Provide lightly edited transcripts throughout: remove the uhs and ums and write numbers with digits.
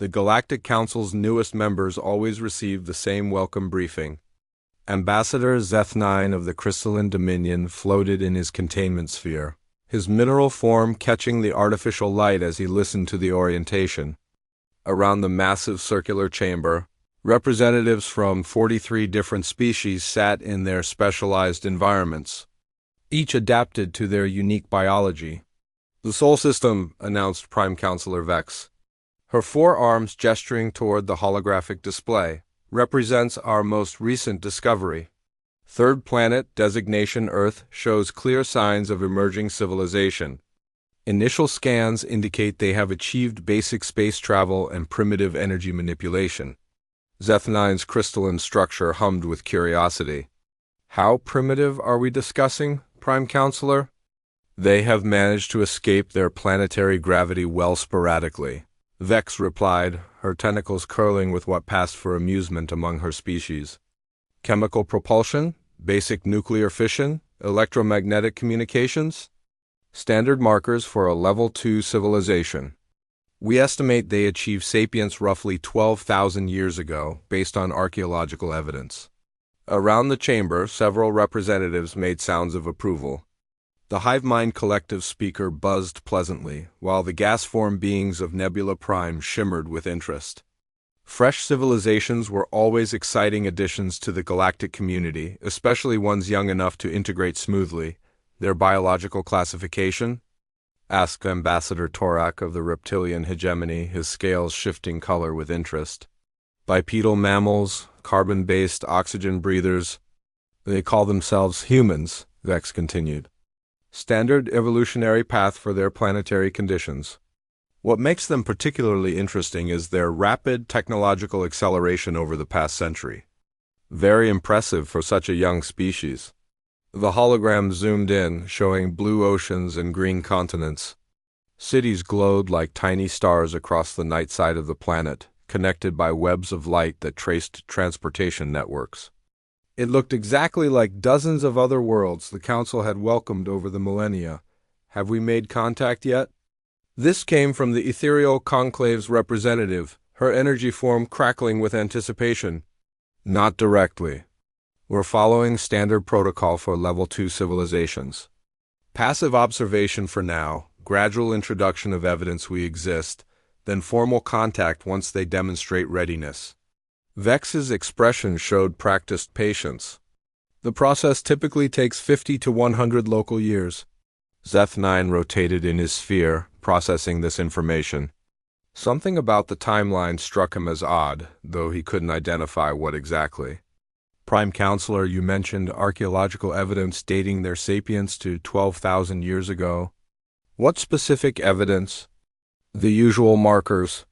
The Galactic Council's newest members always received the same welcome briefing. Ambassador Zeth9 of the Crystalline Dominion floated in his containment sphere, his mineral form catching the artificial light as he listened to the orientation. Around the massive circular chamber, representatives from 43 different species sat in their specialized environments, each adapted to their unique biology. "The Sol System," announced Prime Counselor Vex, her forearms gesturing toward the holographic display, "represents our most recent discovery. Third planet, designation Earth, shows clear signs of emerging civilization. Initial scans indicate they have achieved basic space travel and primitive energy manipulation." Zeth9's crystalline structure hummed with curiosity. "How primitive are we discussing, Prime Counselor?" "They have managed to escape their planetary gravity well sporadically," Vex replied, her tentacles curling with what passed for amusement among her species. "Chemical propulsion, basic nuclear fission, electromagnetic communications? Standard markers for a Level 2 civilization. We estimate they achieved sapience roughly 12,000 years ago, based on archaeological evidence." Around the chamber, several representatives made sounds of approval. The Hive Mind Collective speaker buzzed pleasantly, while the gas-form beings of Nebula Prime shimmered with interest. Fresh civilizations were always exciting additions to the galactic community, especially ones young enough to integrate smoothly. "Their biological classification?" asked Ambassador Torak of the reptilian hegemony, his scales shifting color with interest. "Bipedal mammals, carbon-based oxygen breathers. They call themselves humans," Vex continued. "Standard evolutionary path for their planetary conditions. What makes them particularly interesting is their rapid technological acceleration over the past century. Very impressive for such a young species." The hologram zoomed in, showing blue oceans and green continents. Cities glowed like tiny stars across the night side of the planet, connected by webs of light that traced transportation networks. It looked exactly like dozens of other worlds the Council had welcomed over the millennia. "Have we made contact yet?" This came from the Ethereal Conclave's representative, her energy form crackling with anticipation. "Not directly. We're following standard protocol for Level 2 civilizations. Passive observation for now, gradual introduction of evidence we exist, then formal contact once they demonstrate readiness." Vex's expression showed practiced patience. "The process typically takes 50 to 100 local years." Zeth9 rotated in his sphere, processing this information. Something about the timeline struck him as odd, though he couldn't identify what exactly. "Prime Counselor, you mentioned archaeological evidence dating their sapience to 12,000 years ago. What specific evidence?" "The usual markers.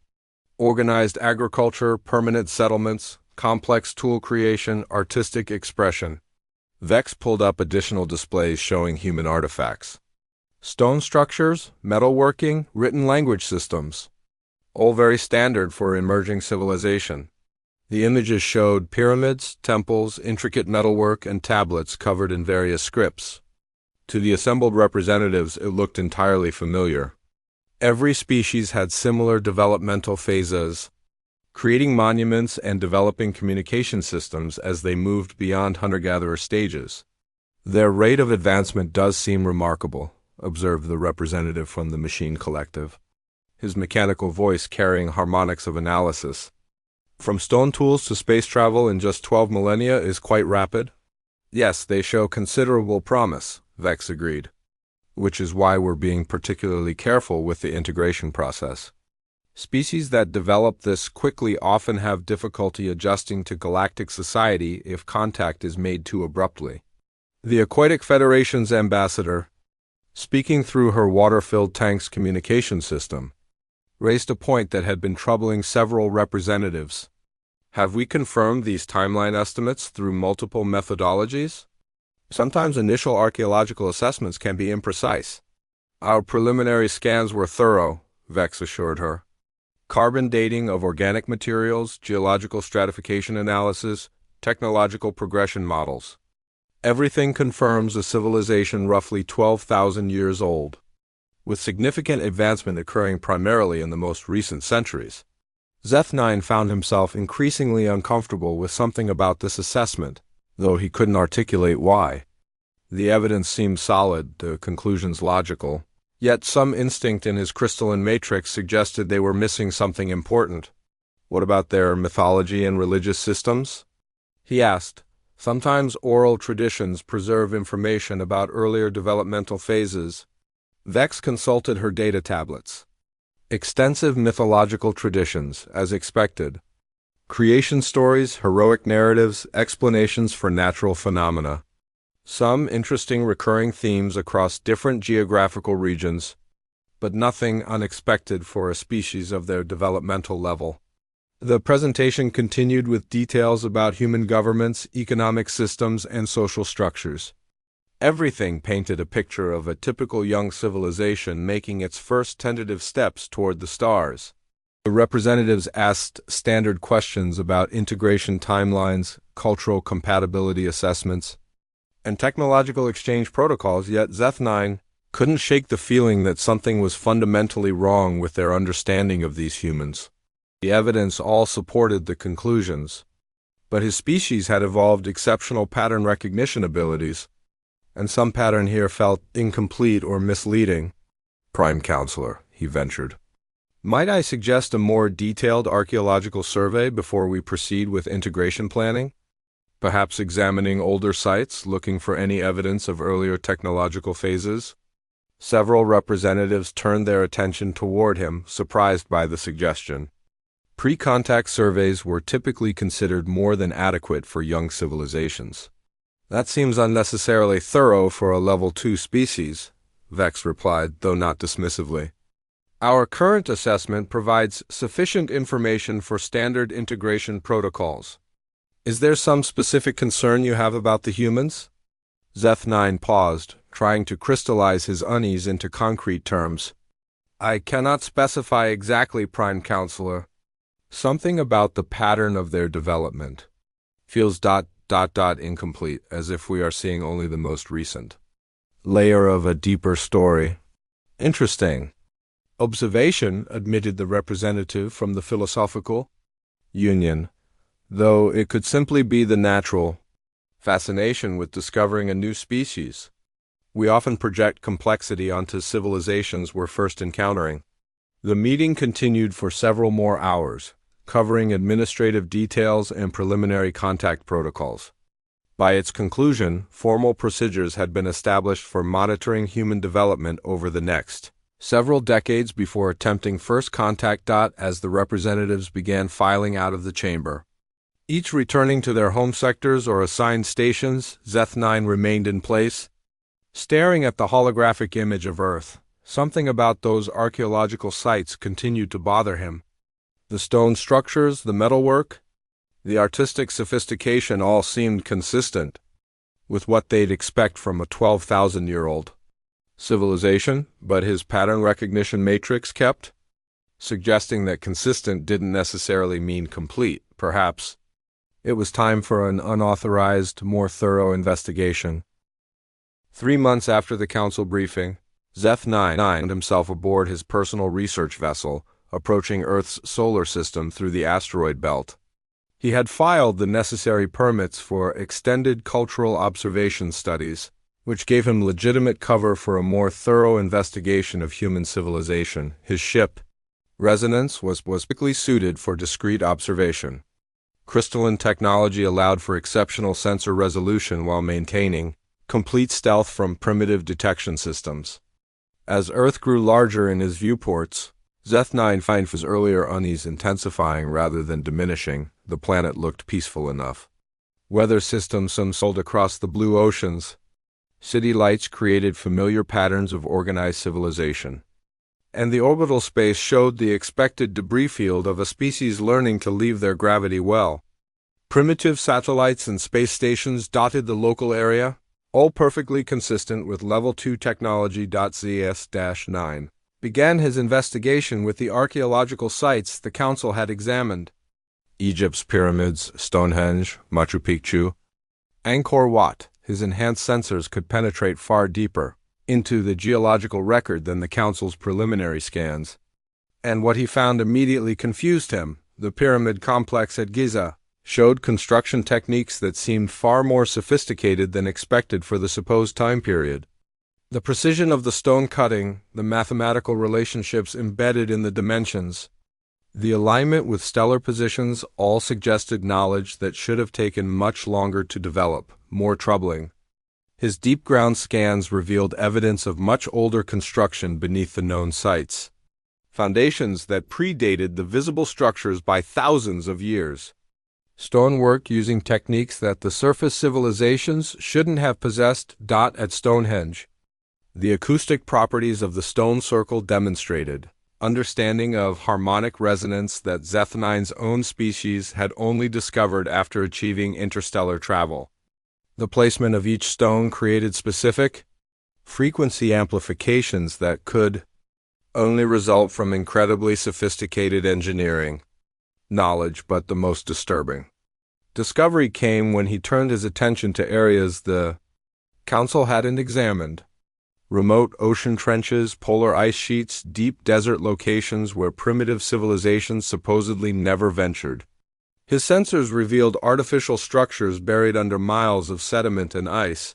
Organized agriculture, permanent settlements, complex tool creation, artistic expression." Vex pulled up additional displays showing human artifacts. "Stone structures, metalworking, written language systems. All very standard for emerging civilization." The images showed pyramids, temples, intricate metalwork, and tablets covered in various scripts. To the assembled representatives, it looked entirely familiar. Every species had similar developmental phases, creating monuments and developing communication systems as they moved beyond hunter-gatherer stages. "Their rate of advancement does seem remarkable," observed the representative from the Machine Collective, his mechanical voice carrying harmonics of analysis. "From stone tools to space travel in just 12 millennia is quite rapid." "Yes, they show considerable promise," Vex agreed. "Which is why we're being particularly careful with the integration process. Species that develop this quickly often have difficulty adjusting to galactic society if contact is made too abruptly." The Aquatic Federation's ambassador, speaking through her water-filled tank's communication system, raised a point that had been troubling several representatives. "Have we confirmed these timeline estimates through multiple methodologies? Sometimes initial archaeological assessments can be imprecise." "Our preliminary scans were thorough," Vex assured her. "Carbon dating of organic materials, geological stratification analysis, technological progression models. Everything confirms a civilization roughly 12,000 years old, with significant advancement occurring primarily in the most recent centuries." Zeth9 found himself increasingly uncomfortable with something about this assessment, though he couldn't articulate why. The evidence seemed solid, the conclusions logical, yet some instinct in his crystalline matrix suggested they were missing something important. What about their mythology and religious systems? He asked. Sometimes oral traditions preserve information about earlier developmental phases. Vex consulted her data tablets. Extensive mythological traditions, as expected. Creation stories, heroic narratives, explanations for natural phenomena. Some interesting recurring themes across different geographical regions, but nothing unexpected for a species of their developmental level. The presentation continued with details about human governments, economic systems, and social structures. Everything painted a picture of a typical young civilization making its first tentative steps toward the stars. The representatives asked standard questions about integration timelines, cultural compatibility assessments, and technological exchange protocols, yet Zeth9 couldn't shake the feeling that something was fundamentally wrong with their understanding of these humans. The evidence all supported the conclusions, but his species had evolved exceptional pattern recognition abilities, and some pattern here felt incomplete or misleading. Prime Counselor, he ventured. Might I suggest a more detailed archaeological survey before we proceed with integration planning? Perhaps examining older sites, looking for any evidence of earlier technological phases? Several representatives turned their attention toward him, surprised by the suggestion. Pre-contact surveys were typically considered more than adequate for young civilizations. That seems unnecessarily thorough for a Level 2 species, Vex replied, though not dismissively. Our current assessment provides sufficient information for standard integration protocols. Is there some specific concern you have about the humans? Zeth9 paused, trying to crystallize his unease into concrete terms. I cannot specify exactly, Prime Counselor. Something about the pattern of their development feels incomplete, as if we are seeing only the most recent layer of a deeper story. Interesting observation, admitted the representative from the Philosophical Union, though it could simply be the natural fascination with discovering a new species. We often project complexity onto civilizations we're first encountering. The meeting continued for several more hours, covering administrative details and preliminary contact protocols. By its conclusion, formal procedures had been established for monitoring human development over the next several decades before attempting first contact. As the representatives began filing out of the chamber, each returning to their home sectors or assigned stations, Zeth9 remained in place, staring at the holographic image of Earth. Something about those archaeological sites continued to bother him. The stone structures, the metalwork, the artistic sophistication all seemed consistent with what they'd expect from a 12,000-year-old civilization, but his pattern recognition matrix kept suggesting that consistent didn't necessarily mean complete. Perhaps it was time for an unauthorized, more thorough investigation. 3 months after the council briefing, Zeth9 found himself aboard his personal research vessel, approaching Earth's solar system through the asteroid belt. He had filed the necessary permits for extended cultural observation studies, which gave him legitimate cover for a more thorough investigation of human civilization. His ship, Resonance, was specifically suited for discrete observation. Crystalline technology allowed for exceptional sensor resolution while maintaining complete stealth from primitive detection systems. As Earth grew larger in his viewports, Zeth9 found his earlier unease intensifying rather than diminishing. The planet looked peaceful enough. Weather systems sold across the blue oceans. City lights created familiar patterns of organized civilization. And the orbital space showed the expected debris field of a species learning to leave their gravity well. Primitive satellites and space stations dotted the local area, all perfectly consistent with Level 2 technology. ZS-9 began his investigation with the archaeological sites the council had examined. Egypt's pyramids, Stonehenge, Machu Picchu, Angkor Wat. His enhanced sensors could penetrate far deeper into the geological record than the council's preliminary scans. And what he found immediately confused him. the pyramid complex at Giza, showed construction techniques that seemed far more sophisticated than expected for the supposed time period. The precision of the stone cutting, the mathematical relationships embedded in the dimensions, the alignment with stellar positions all suggested knowledge that should have taken much longer to develop. More troubling, his deep ground scans revealed evidence of much older construction beneath the known sites, foundations that predated the visible structures by thousands of years. Stonework using techniques that the surface civilizations shouldn't have possessed. At Stonehenge, the acoustic properties of the stone circle demonstrated understanding of harmonic resonance that Zeth9's own species had only discovered after achieving interstellar travel. The placement of each stone created specific frequency amplifications that could only result from incredibly sophisticated engineering knowledge. But the most disturbing discovery came when he turned his attention to areas the Council hadn't examined: remote ocean trenches, polar ice sheets, deep desert locations where primitive civilizations supposedly never ventured. His sensors revealed artificial structures buried under miles of sediment and ice,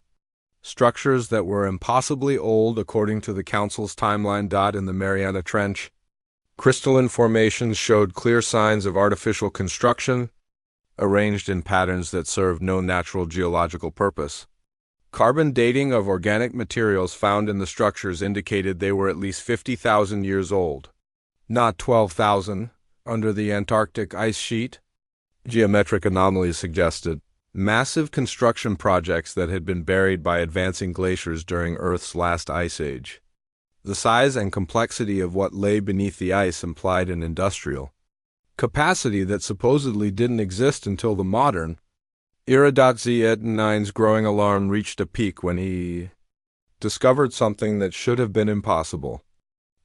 structures that were impossibly old according to the Council's timeline. In the Mariana Trench, crystalline formations showed clear signs of artificial construction, arranged in patterns that served no natural geological purpose. Carbon dating of organic materials found in the structures indicated they were at least 50,000 years old, not 12,000, under the Antarctic ice sheet. Geometric anomalies suggested massive construction projects that had been buried by advancing glaciers during Earth's last ice age. The size and complexity of what lay beneath the ice implied an industrial capacity that supposedly didn't exist until the modern era. Z9's growing alarm reached a peak when he discovered something that should have been impossible.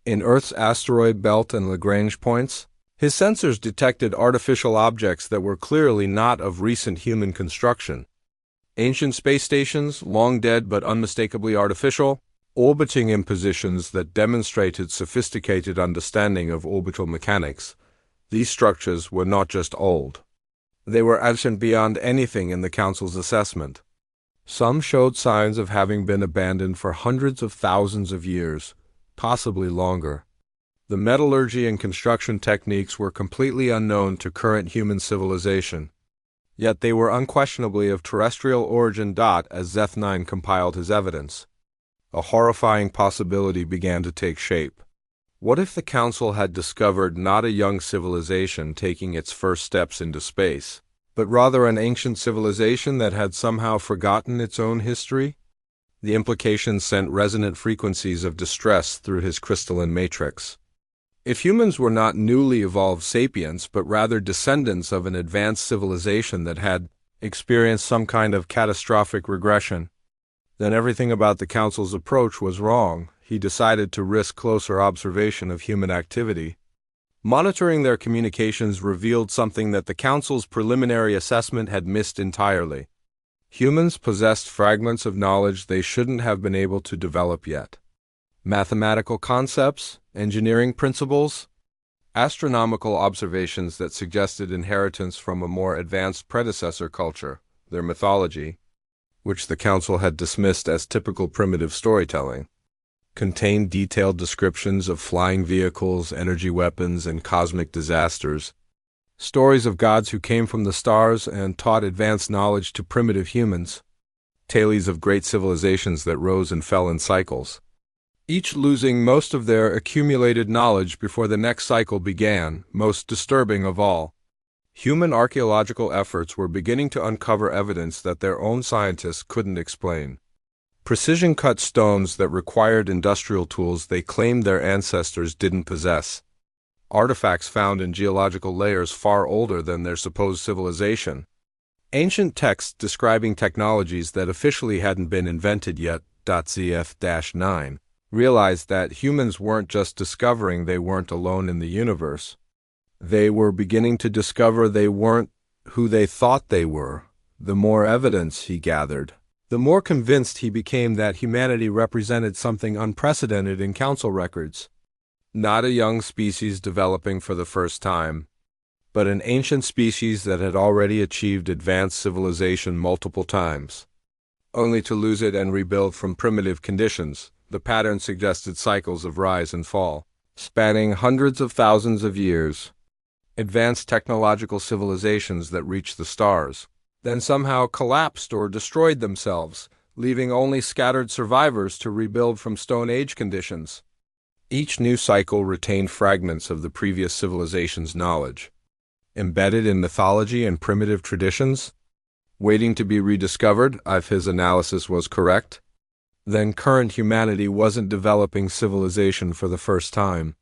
In Earth's asteroid belt and Lagrange points, his sensors detected artificial objects that were clearly not of recent human construction. Ancient space stations, long dead but unmistakably artificial, orbiting in positions that demonstrated sophisticated understanding of orbital mechanics. These structures were not just old. They were ancient beyond anything in the Council's assessment. Some showed signs of having been abandoned for hundreds of thousands of years, possibly longer. The metallurgy and construction techniques were completely unknown to current human civilization, yet they were unquestionably of terrestrial origin. As Zeth9 compiled his evidence, a horrifying possibility began to take shape. What if the Council had discovered not a young civilization taking its first steps into space, but rather an ancient civilization that had somehow forgotten its own history? The implications sent resonant frequencies of distress through his crystalline matrix. If humans were not newly evolved sapients, but rather descendants of an advanced civilization that had experienced some kind of catastrophic regression, then everything about the Council's approach was wrong. He decided to risk closer observation of human activity. Monitoring their communications revealed something that the Council's preliminary assessment had missed entirely. Humans possessed fragments of knowledge they shouldn't have been able to develop yet. Mathematical concepts, engineering principles, astronomical observations that suggested inheritance from a more advanced predecessor culture, their mythology, which the Council had dismissed as typical primitive storytelling, contained detailed descriptions of flying vehicles, energy weapons, and cosmic disasters, stories of gods who came from the stars and taught advanced knowledge to primitive humans, tales of great civilizations that rose and fell in cycles, each losing most of their accumulated knowledge before the next cycle began. Most disturbing of all, human archaeological efforts were beginning to uncover evidence that their own scientists couldn't explain. Precision-cut stones that required industrial tools they claimed their ancestors didn't possess. Artifacts found in geological layers far older than their supposed civilization. Ancient texts describing technologies that officially hadn't been invented yet. ZF-9 realized that humans weren't just discovering they weren't alone in the universe. They were beginning to discover they weren't who they thought they were. The more evidence he gathered, the more convinced he became that humanity represented something unprecedented in Council records. Not a young species developing for the first time, but an ancient species that had already achieved advanced civilization multiple times, only to lose it and rebuild from primitive conditions. The pattern suggested cycles of rise and fall, spanning hundreds of thousands of years. Advanced technological civilizations that reached the stars, then somehow collapsed or destroyed themselves, leaving only scattered survivors to rebuild from Stone Age conditions. Each new cycle retained fragments of the previous civilization's knowledge, embedded in mythology and primitive traditions, waiting to be rediscovered if his analysis was correct. Then current humanity wasn't developing civilization for the first time.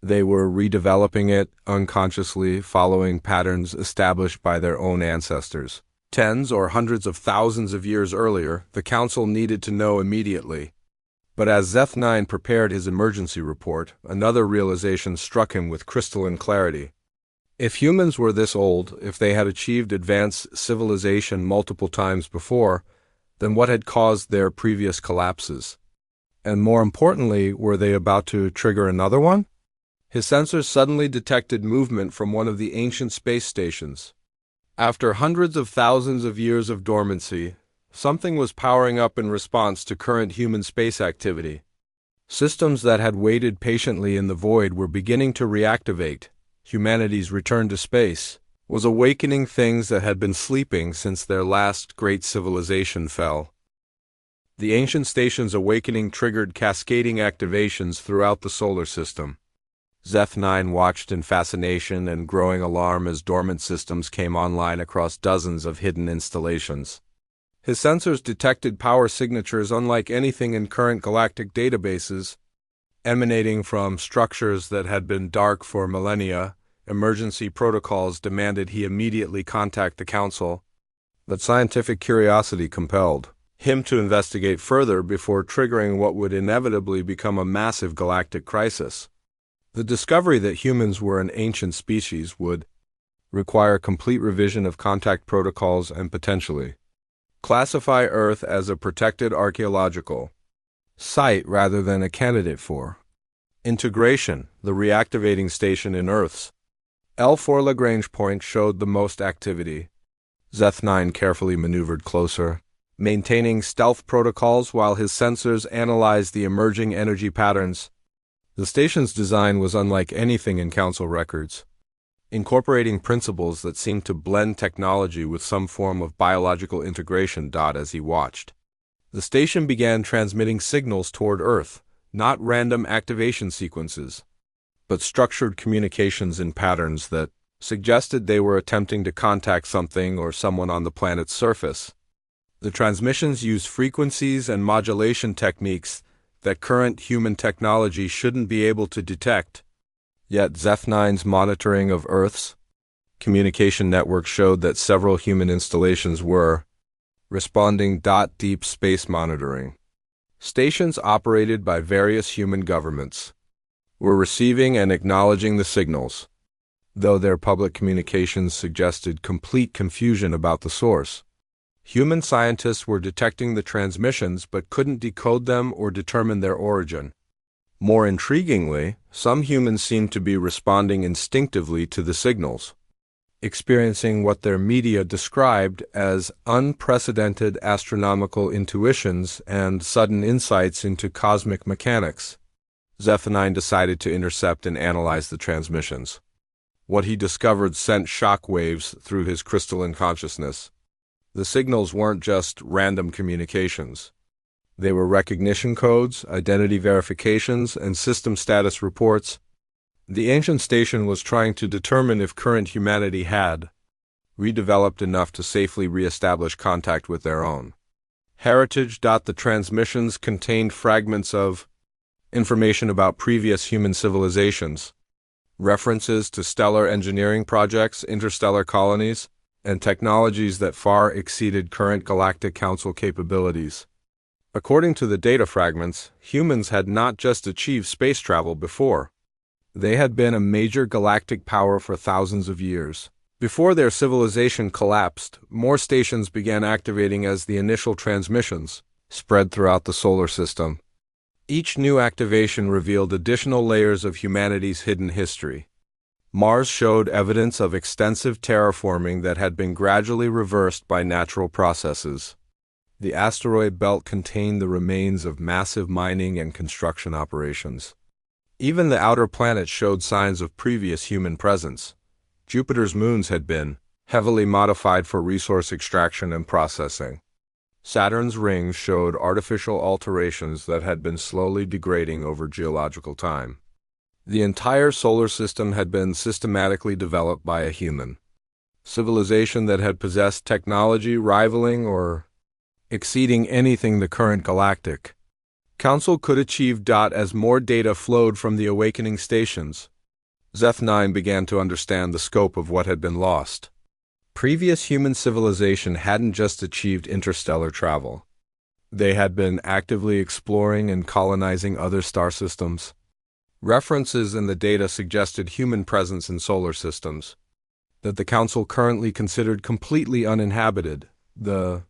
They were redeveloping it unconsciously, following patterns established by their own ancestors. Tens or hundreds of thousands of years earlier, the Council needed to know immediately. But as Zeth9 prepared his emergency report, another realization struck him with crystalline clarity. If humans were this old, if they had achieved advanced civilization multiple times before, then what had caused their previous collapses? And more importantly, were they about to trigger another one? His sensors suddenly detected movement from one of the ancient space stations. After hundreds of thousands of years of dormancy, something was powering up in response to current human space activity. Systems that had waited patiently in the void were beginning to reactivate. Humanity's return to space was awakening things that had been sleeping since their last great civilization fell. The ancient station's awakening triggered cascading activations throughout the solar system. Zeth9 watched in fascination and growing alarm as dormant systems came online across dozens of hidden installations. His sensors detected power signatures unlike anything in current galactic databases, emanating from structures that had been dark for millennia. Emergency protocols demanded he immediately contact the Council, but scientific curiosity compelled him to investigate further before triggering what would inevitably become a massive galactic crisis. The discovery that humans were an ancient species would require complete revision of contact protocols and potentially classify Earth as a protected archaeological site rather than a candidate for integration. The reactivating station in Earth's L4 Lagrange point showed the most activity. Zeth9 carefully maneuvered closer, maintaining stealth protocols while his sensors analyzed the emerging energy patterns. The station's design was unlike anything in Council records, incorporating principles that seemed to blend technology with some form of biological integration. As he watched, the station began transmitting signals toward Earth, not random activation sequences, but structured communications in patterns that suggested they were attempting to contact something or someone on the planet's surface. The transmissions used frequencies and modulation techniques that current human technology shouldn't be able to detect. Yet Zeth9's monitoring of Earth's communication network showed that several human installations were responding. Deep space monitoring stations operated by various human governments were receiving and acknowledging the signals, though their public communications suggested complete confusion about the source. Human scientists were detecting the transmissions but couldn't decode them or determine their origin. More intriguingly, some humans seemed to be responding instinctively to the signals, experiencing what their media described as unprecedented astronomical intuitions and sudden insights into cosmic mechanics. Zeth9 decided to intercept and analyze the transmissions. What he discovered sent shock waves through his crystalline consciousness. The signals weren't just random communications. They were recognition codes, identity verifications, and system status reports. The ancient station was trying to determine if current humanity had redeveloped enough to safely reestablish contact with their own heritage. The transmissions contained fragments of information about previous human civilizations, references to stellar engineering projects, interstellar colonies, and technologies that far exceeded current Galactic Council capabilities. According to the data fragments, humans had not just achieved space travel before. They had been a major galactic power for thousands of years. Before their civilization collapsed, more stations began activating as the initial transmissions spread throughout the solar system. Each new activation revealed additional layers of humanity's hidden history. Mars showed evidence of extensive terraforming that had been gradually reversed by natural processes. The asteroid belt contained the remains of massive mining and construction operations. Even the outer planets showed signs of previous human presence. Jupiter's moons had been heavily modified for resource extraction and processing. Saturn's rings showed artificial alterations that had been slowly degrading over geological time. The entire solar system had been systematically developed by a human civilization that had possessed technology rivaling or exceeding anything the current Galactic Council could achieve. As more data flowed from the awakening stations, Zeth-9 began to understand the scope of what had been lost. Previous human civilization hadn't just achieved interstellar travel. They had been actively exploring and colonizing other star systems. References in the data suggested human presence in solar systems that the Council currently considered completely uninhabited. The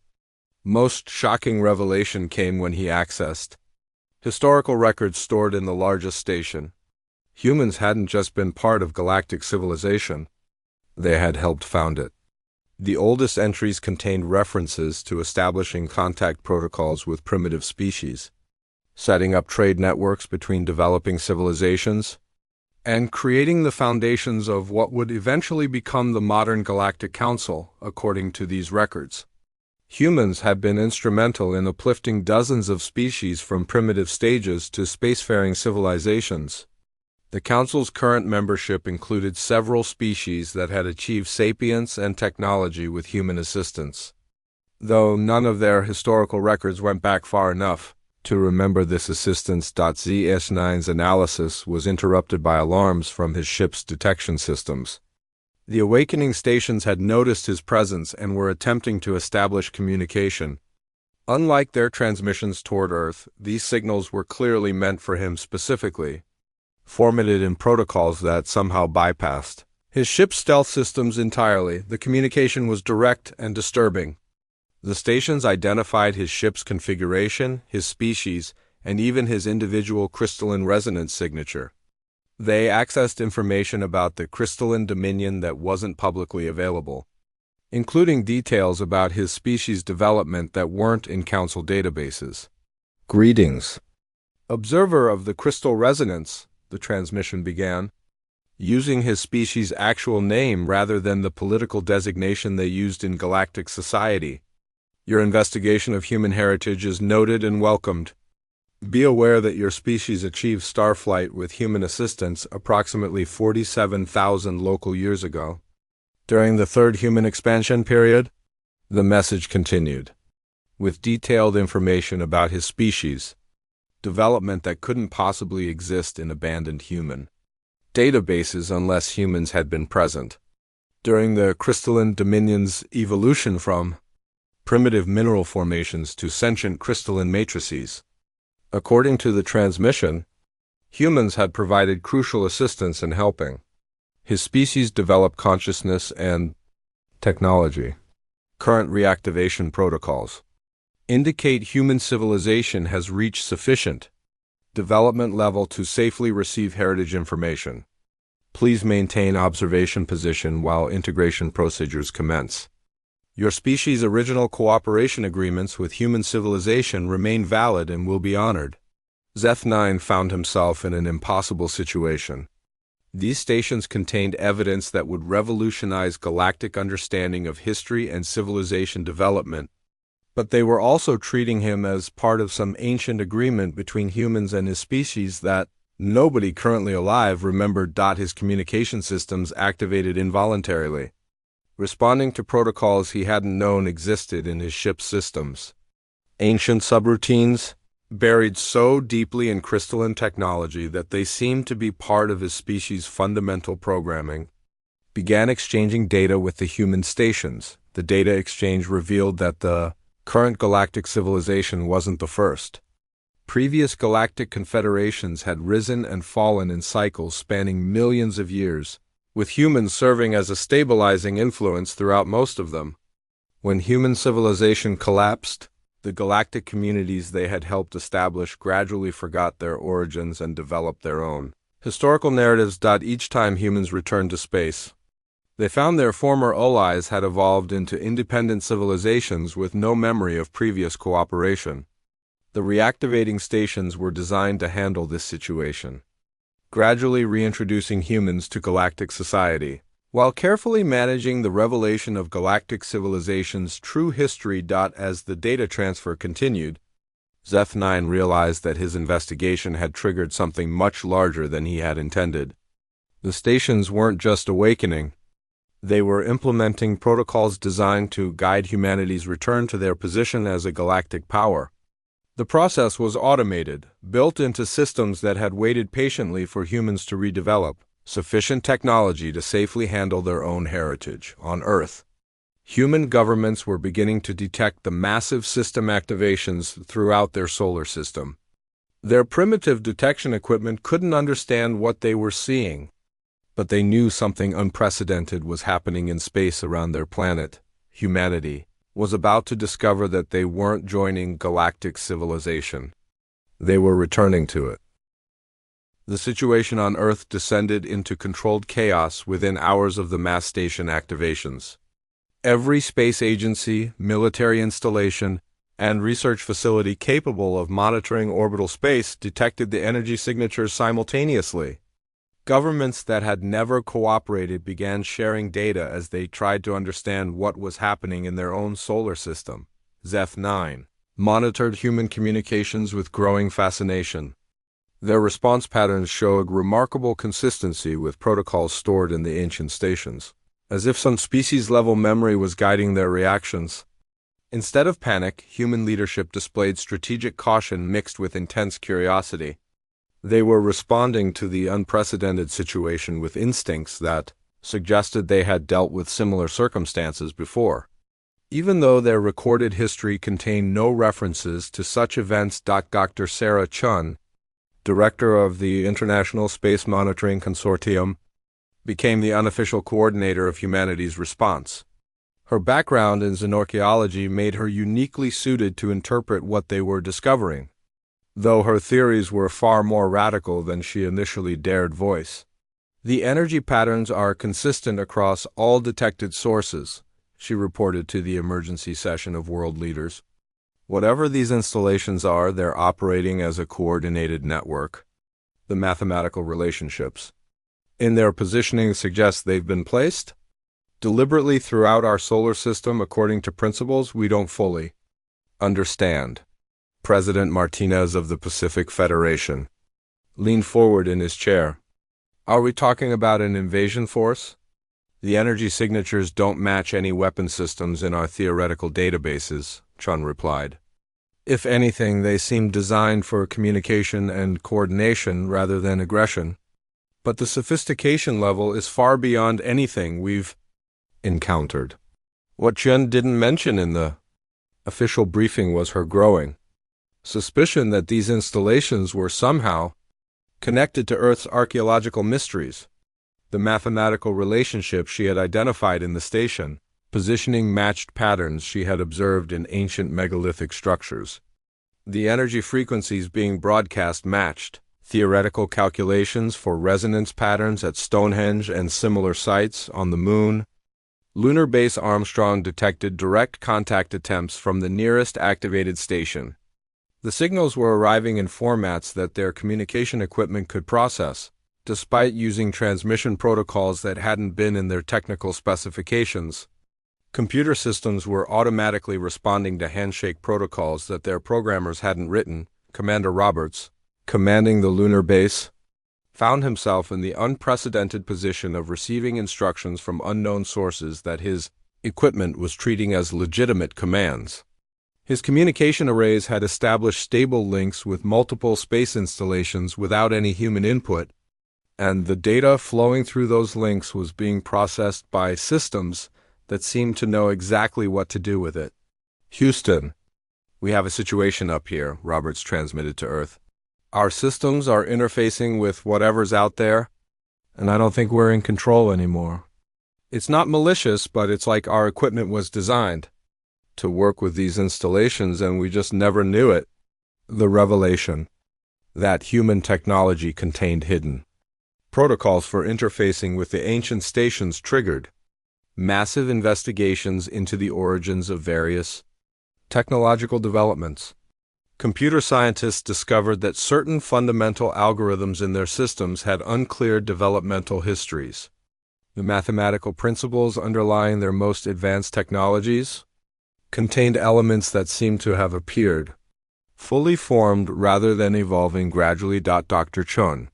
most shocking revelation came when he accessed historical records stored in the largest station. Humans hadn't just been part of galactic civilization, they had helped found it. The oldest entries contained references to establishing contact protocols with primitive species, setting up trade networks between developing civilizations, and creating the foundations of what would eventually become the modern Galactic Council, according to these records. Humans had been instrumental in uplifting dozens of species from primitive stages to spacefaring civilizations. The Council's current membership included several species that had achieved sapience and technology with human assistance, though none of their historical records went back far enough to remember this assistance. ZS9's analysis was interrupted by alarms from his ship's detection systems. The awakening stations had noticed his presence and were attempting to establish communication. Unlike their transmissions toward Earth, these signals were clearly meant for him specifically, formatted in protocols that somehow bypassed his ship's stealth systems entirely. The communication was direct and disturbing. The stations identified his ship's configuration, his species, and even his individual crystalline resonance signature. They accessed information about the crystalline dominion that wasn't publicly available, including details about his species' development that weren't in Council databases. "Greetings, observer of the crystal resonance," the transmission began, using his species' actual name rather than the political designation they used in galactic society. "Your investigation of human heritage is noted and welcomed. Be aware that your species achieved starflight with human assistance approximately 47,000 local years ago. During the third human expansion period," the message continued, with detailed information about his species, development that couldn't possibly exist in abandoned human databases unless humans had been present. During the crystalline dominion's evolution from primitive mineral formations to sentient crystalline matrices. According to the transmission, humans had provided crucial assistance in helping his species develop consciousness and technology. Current reactivation protocols indicate human civilization has reached sufficient development level to safely receive heritage information. Please maintain observation position while integration procedures commence. Your species' original cooperation agreements with human civilization remain valid and will be honored. Zeth-9 found himself in an impossible situation. These stations contained evidence that would revolutionize galactic understanding of history and civilization development, but they were also treating him as part of some ancient agreement between humans and his species that nobody currently alive remembered. His communication systems activated involuntarily, responding to protocols he hadn't known existed in his ship's systems. Ancient subroutines, buried so deeply in crystalline technology that they seemed to be part of his species' fundamental programming, began exchanging data with the human stations. The data exchange revealed that the current galactic civilization wasn't the first. Previous galactic confederations had risen and fallen in cycles spanning millions of years, with humans serving as a stabilizing influence throughout most of them. When human civilization collapsed, the galactic communities they had helped establish gradually forgot their origins and developed their own Historical narratives. Each time humans returned to space, they found their former allies had evolved into independent civilizations with no memory of previous cooperation. The reactivating stations were designed to handle this situation, gradually reintroducing humans to galactic society, while carefully managing the revelation of galactic civilization's true history. As the data transfer continued, Zeth9 realized that his investigation had triggered something much larger than he had intended. The stations weren't just awakening. They were implementing protocols designed to guide humanity's return to their position as a galactic power. The process was automated, built into systems that had waited patiently for humans to redevelop sufficient technology to safely handle their own heritage on Earth. Human governments were beginning to detect the massive system activations throughout their solar system. Their primitive detection equipment couldn't understand what they were seeing, but they knew something unprecedented was happening in space around their planet. Humanity was about to discover that they weren't joining galactic civilization. They were returning to it. The situation on Earth descended into controlled chaos within hours of the mass station activations. Every space agency, military installation, and research facility capable of monitoring orbital space detected the energy signatures simultaneously. Governments that had never cooperated began sharing data as they tried to understand what was happening in their own solar system. Zeth9 monitored human communications with growing fascination. Their response patterns showed remarkable consistency with protocols stored in the ancient stations, as if some species-level memory was guiding their reactions. Instead of panic, human leadership displayed strategic caution mixed with intense curiosity. They were responding to the unprecedented situation with instincts that suggested they had dealt with similar circumstances before, even though their recorded history contained no references to such events. Dr. Sarah Chun, director of the International Space Monitoring Consortium, became the unofficial coordinator of humanity's response. Her background in xenorchaeology made her uniquely suited to interpret what they were discovering, though her theories were far more radical than she initially dared voice. The energy patterns are consistent across all detected sources, she reported to the emergency session of world leaders. Whatever these installations are, they're operating as a coordinated network. The mathematical relationships in their positioning suggest they've been placed deliberately throughout our solar system according to principles we don't fully understand. President Martinez of the Pacific Federation leaned forward in his chair. Are we talking about an invasion force? The energy signatures don't match any weapon systems in our theoretical databases, Chun replied. If anything, they seem designed for communication and coordination rather than aggression. But the sophistication level is far beyond anything we've encountered. What Chun didn't mention in the official briefing was her growing suspicion that these installations were somehow connected to Earth's archaeological mysteries. The mathematical relationship she had identified in the station, positioning matched patterns she had observed in ancient megalithic structures. The energy frequencies being broadcast matched theoretical calculations for resonance patterns at Stonehenge and similar sites on the Moon. Lunar Base Armstrong detected direct contact attempts from the nearest activated station. The signals were arriving in formats that their communication equipment could process, despite using transmission protocols that hadn't been in their technical specifications. Computer systems were automatically responding to handshake protocols that their programmers hadn't written. Commander Roberts, commanding the lunar base, found himself in the unprecedented position of receiving instructions from unknown sources that his equipment was treating as legitimate commands. His communication arrays had established stable links with multiple space installations without any human input, and the data flowing through those links was being processed by systems that seemed to know exactly what to do with it. Houston, we have a situation up here, Roberts transmitted to Earth. Our systems are interfacing with whatever's out there, and I don't think we're in control anymore. It's not malicious, but it's like our equipment was designed to work with these installations, and we just never knew it. The revelation that human technology contained hidden Protocols for interfacing with the ancient stations triggered massive investigations into the origins of various technological developments. Computer scientists discovered that certain fundamental algorithms in their systems had unclear developmental histories. The mathematical principles underlying their most advanced technologies contained elements that seemed to have appeared fully formed rather than evolving gradually. Dr. Chun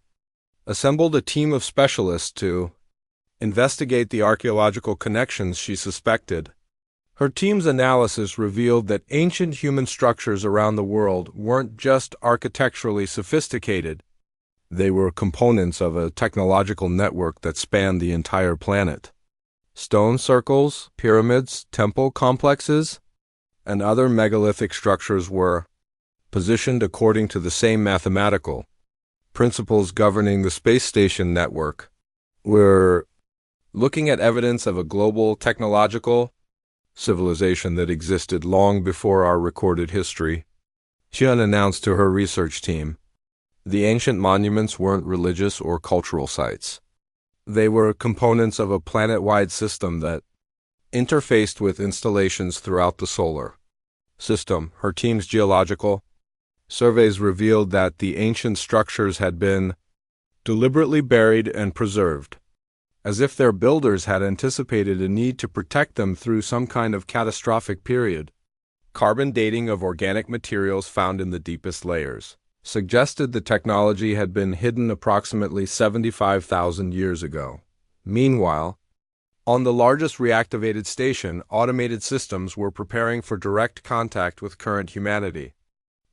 assembled a team of specialists to investigate the archaeological connections she suspected. Her team's analysis revealed that ancient human structures around the world weren't just architecturally sophisticated, they were components of a technological network that spanned the entire planet. Stone circles, pyramids, temple complexes, and other megalithic structures were positioned according to the same mathematical principles governing the space station network. We're looking at evidence of a global technological civilization that existed long before our recorded history, Xian announced to her research team. The ancient monuments weren't religious or cultural sites. They were components of a planet-wide system that interfaced with installations throughout the solar system. Her team's geological surveys revealed that the ancient structures had been deliberately buried and preserved, as if their builders had anticipated a need to protect them through some kind of catastrophic period. Carbon dating of organic materials found in the deepest layers suggested the technology had been hidden approximately 75,000 years ago. Meanwhile, on the largest reactivated station, automated systems were preparing for direct contact with current humanity.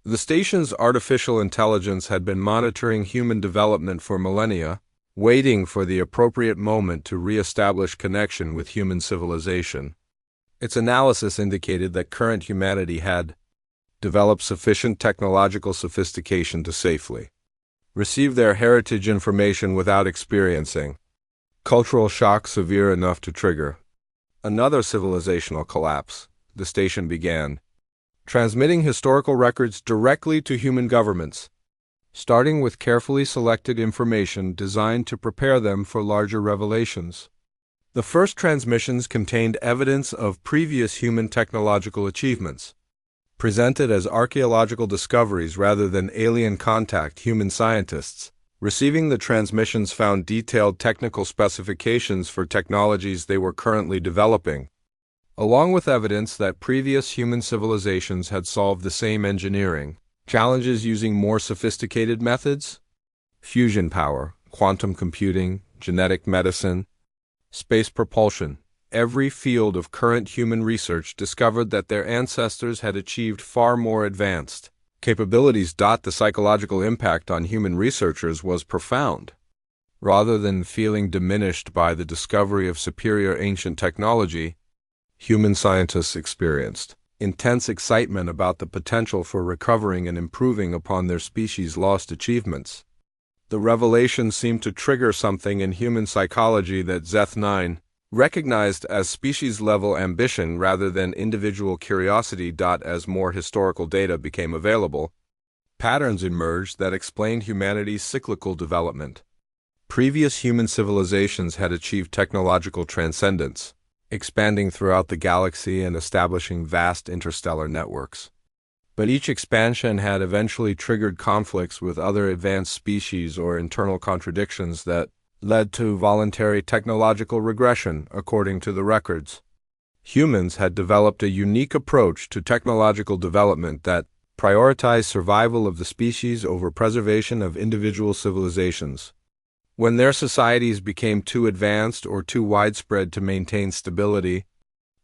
The station's artificial intelligence had been monitoring human development for millennia, waiting for the appropriate moment to re-establish connection with human civilization. Its analysis indicated that current humanity had developed sufficient technological sophistication to safely receive their heritage information without experiencing cultural shock severe enough to trigger another civilizational collapse. The station began transmitting historical records directly to human governments, starting with carefully selected information designed to prepare them for larger revelations. The first transmissions contained evidence of previous human technological achievements, presented as archaeological discoveries rather than alien contact. Human scientists receiving the transmissions found detailed technical specifications for technologies they were currently developing, along with evidence that previous human civilizations had solved the same engineering challenges using more sophisticated methods: fusion power, quantum computing, genetic medicine, space propulsion. Every field of current human research discovered that their ancestors had achieved far more advanced capabilities. The psychological impact on human researchers was profound. Rather than feeling diminished by the discovery of superior ancient technology, human scientists experienced intense excitement about the potential for recovering and improving upon their species' lost achievements. The revelation seemed to trigger something in human psychology that Zeth9 recognized as species-level ambition rather than individual curiosity. As more historical data became available, patterns emerged that explained humanity's cyclical development. Previous human civilizations had achieved technological transcendence, expanding throughout the galaxy and establishing vast interstellar networks. But each expansion had eventually triggered conflicts with other advanced species or internal contradictions that led to voluntary technological regression. According to the records, humans had developed a unique approach to technological development that prioritized survival of the species over preservation of individual civilizations. When their societies became too advanced or too widespread to maintain stability,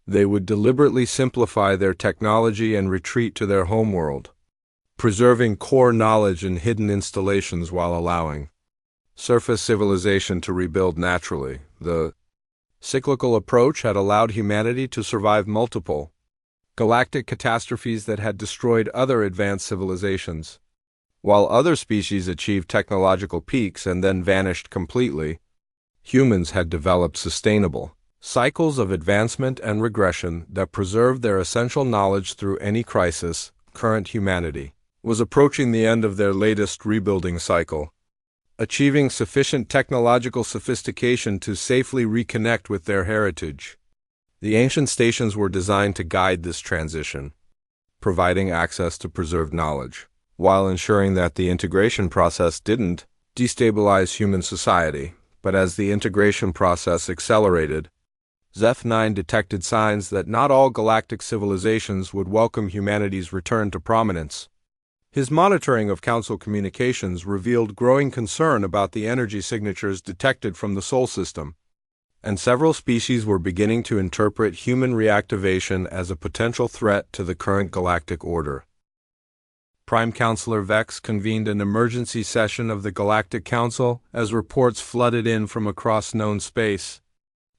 they would deliberately simplify their technology and retreat to their homeworld, preserving core knowledge in hidden installations while allowing surface civilization to rebuild naturally. The cyclical approach had allowed humanity to survive multiple galactic catastrophes that had destroyed other advanced civilizations. While other species achieved technological peaks and then vanished completely, humans had developed sustainable cycles of advancement and regression that preserved their essential knowledge through any crisis. Current humanity was approaching the end of their latest rebuilding cycle. achieving sufficient technological sophistication to safely reconnect with their heritage. The ancient stations were designed to guide this transition, providing access to preserved knowledge, while ensuring that the integration process didn't destabilize human society. But as the integration process accelerated, Zeth-9 detected signs that not all galactic civilizations would welcome humanity's return to prominence. His monitoring of Council communications revealed growing concern about the energy signatures detected from the Sol system, and several species were beginning to interpret human reactivation as a potential threat to the current galactic order. Prime Counselor Vex convened an emergency session of the Galactic Council as reports flooded in from across known space.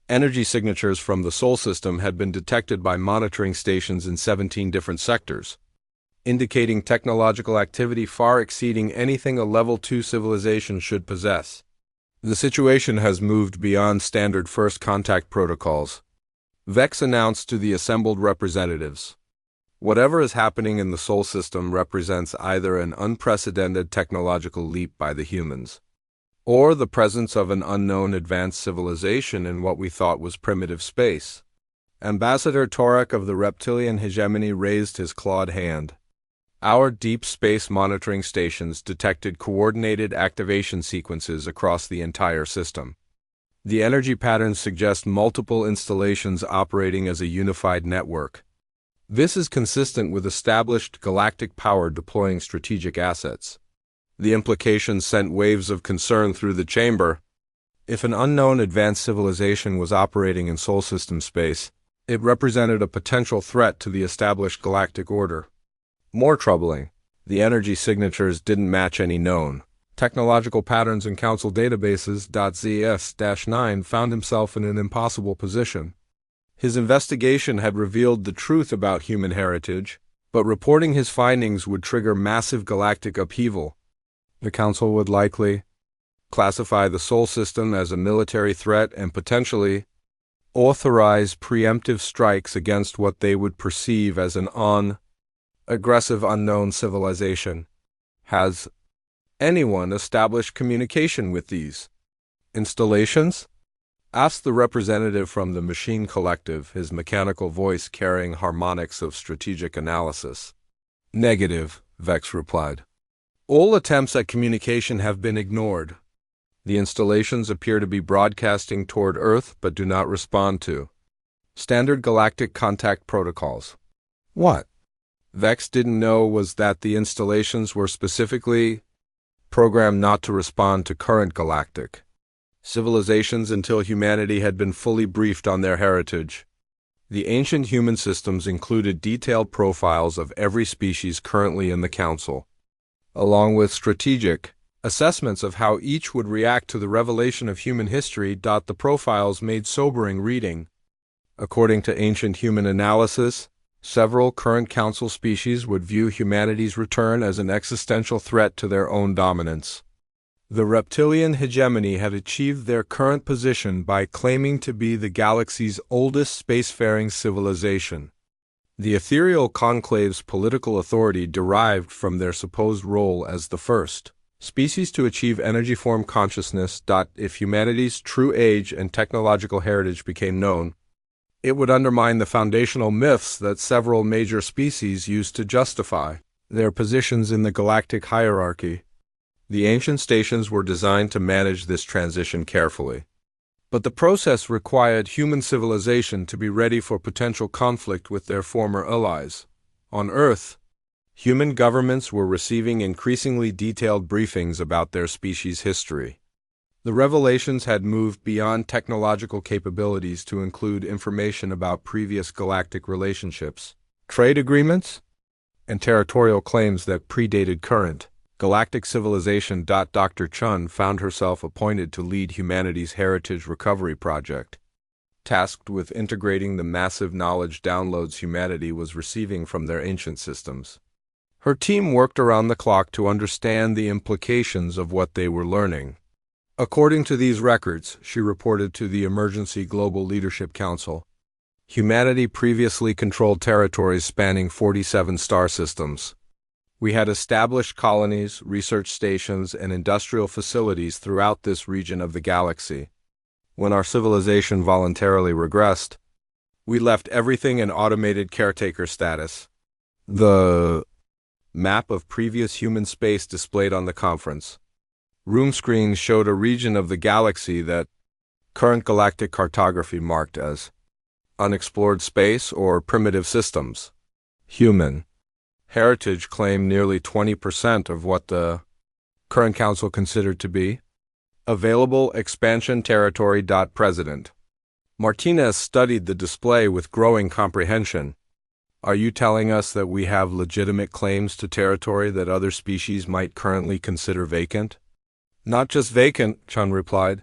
Energy signatures from the Sol system had been detected by monitoring stations in 17 different sectors, indicating technological activity far exceeding anything a Level 2 civilization should possess. The situation has moved beyond standard first contact protocols, Vex announced to the assembled representatives. Whatever is happening in the Sol system represents either an unprecedented technological leap by the humans, or the presence of an unknown advanced civilization in what we thought was primitive space. Ambassador Torek of the Reptilian Hegemony raised his clawed hand. Our deep space monitoring stations detected coordinated activation sequences across the entire system. The energy patterns suggest multiple installations operating as a unified network. This is consistent with established galactic power deploying strategic assets. The implications sent waves of concern through the chamber. If an unknown advanced civilization was operating in Sol system space, it represented a potential threat to the established galactic order. More troubling, the energy signatures didn't match any known technological patterns in Council databases. ZS-9 found himself in an impossible position. His investigation had revealed the truth about human heritage, but reporting his findings would trigger massive galactic upheaval. The Council would likely classify the Sol system as a military threat and potentially authorize preemptive strikes against what they would perceive as an aggressive unknown civilization. Has anyone established communication with these installations? Asked the representative from the Machine Collective, his mechanical voice carrying harmonics of strategic analysis. Negative, Vex replied. All attempts at communication have been ignored. The installations appear to be broadcasting toward Earth but do not respond to standard galactic contact protocols. What Vex didn't know was that the installations were specifically programmed not to respond to current galactic civilizations until humanity had been fully briefed on their heritage. The ancient human systems included detailed profiles of every species currently in the Council, along with strategic assessments of how each would react to the revelation of human history. The profiles made sobering reading. According to ancient human analysis, several current Council species would view humanity's return as an existential threat to their own dominance. The Reptilian Hegemony had achieved their current position by claiming to be the galaxy's oldest spacefaring civilization. The ethereal conclave's political authority derived from their supposed role as the first species to achieve energy-form consciousness. If humanity's true age and technological heritage became known, it would undermine the foundational myths that several major species used to justify their positions in the galactic hierarchy. The ancient stations were designed to manage this transition carefully, but the process required human civilization to be ready for potential conflict with their former allies. On Earth, human governments were receiving increasingly detailed briefings about their species' history. The revelations had moved beyond technological capabilities to include information about previous galactic relationships, trade agreements, and territorial claims that predated current galactic civilization. Dr. Chun found herself appointed to lead humanity's heritage recovery project, tasked with integrating the massive knowledge downloads humanity was receiving from their ancient systems. Her team worked around the clock to understand the implications of what they were learning. According to these records, she reported to the Emergency Global Leadership Council, humanity previously controlled territories spanning 47 star systems. We had established colonies, research stations, and industrial facilities throughout this region of the galaxy. When our civilization voluntarily regressed, we left everything in automated caretaker status. The map of previous human space displayed on the conference room screen showed a region of the galaxy that current galactic cartography marked as unexplored space or primitive systems. Human heritage claimed nearly 20% of what the current council considered to be available expansion territory. President Martinez studied the display with growing comprehension. Are you telling us that we have legitimate claims to territory that other species might currently consider vacant? Not just vacant, Chun replied.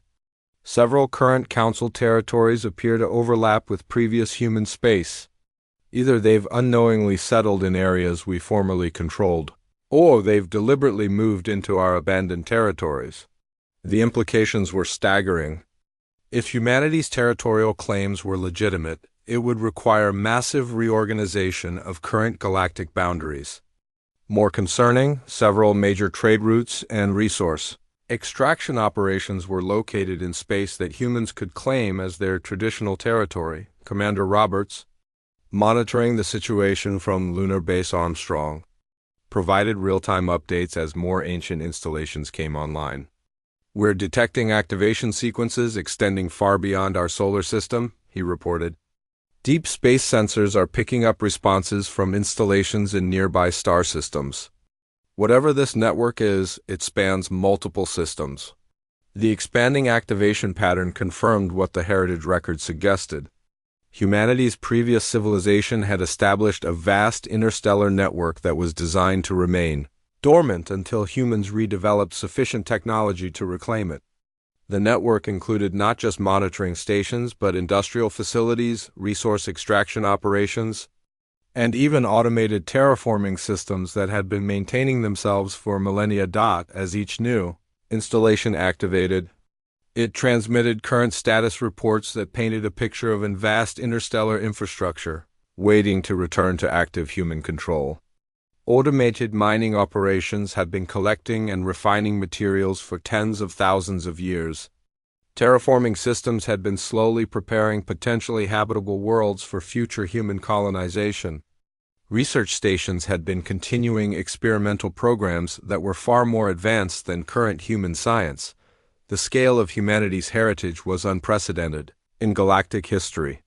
Several current council territories appear to overlap with previous human space. Either they've unknowingly settled in areas we formerly controlled, or they've deliberately moved into our abandoned territories. The implications were staggering. If humanity's territorial claims were legitimate, it would require massive reorganization of current galactic boundaries. More concerning, several major trade routes and resource extraction operations were located in space that humans could claim as their traditional territory. Commander Roberts, monitoring the situation from Lunar Base Armstrong, provided real-time updates as more ancient installations came online. We're detecting activation sequences extending far beyond our solar system, he reported. Deep space sensors are picking up responses from installations in nearby star systems. Whatever this network is, it spans multiple systems. The expanding activation pattern confirmed what the heritage record suggested. Humanity's previous civilization had established a vast interstellar network that was designed to remain dormant until humans redeveloped sufficient technology to reclaim it. The network included not just monitoring stations, but industrial facilities, resource extraction operations, and even automated terraforming systems that had been maintaining themselves for millennia. As each new installation activated, it transmitted current status reports that painted a picture of a vast interstellar infrastructure, waiting to return to active human control. Automated mining operations had been collecting and refining materials for tens of thousands of years. Terraforming systems had been slowly preparing potentially habitable worlds for future human colonization. Research stations had been continuing experimental programs that were far more advanced than current human science. The scale of humanity's heritage was unprecedented in galactic history.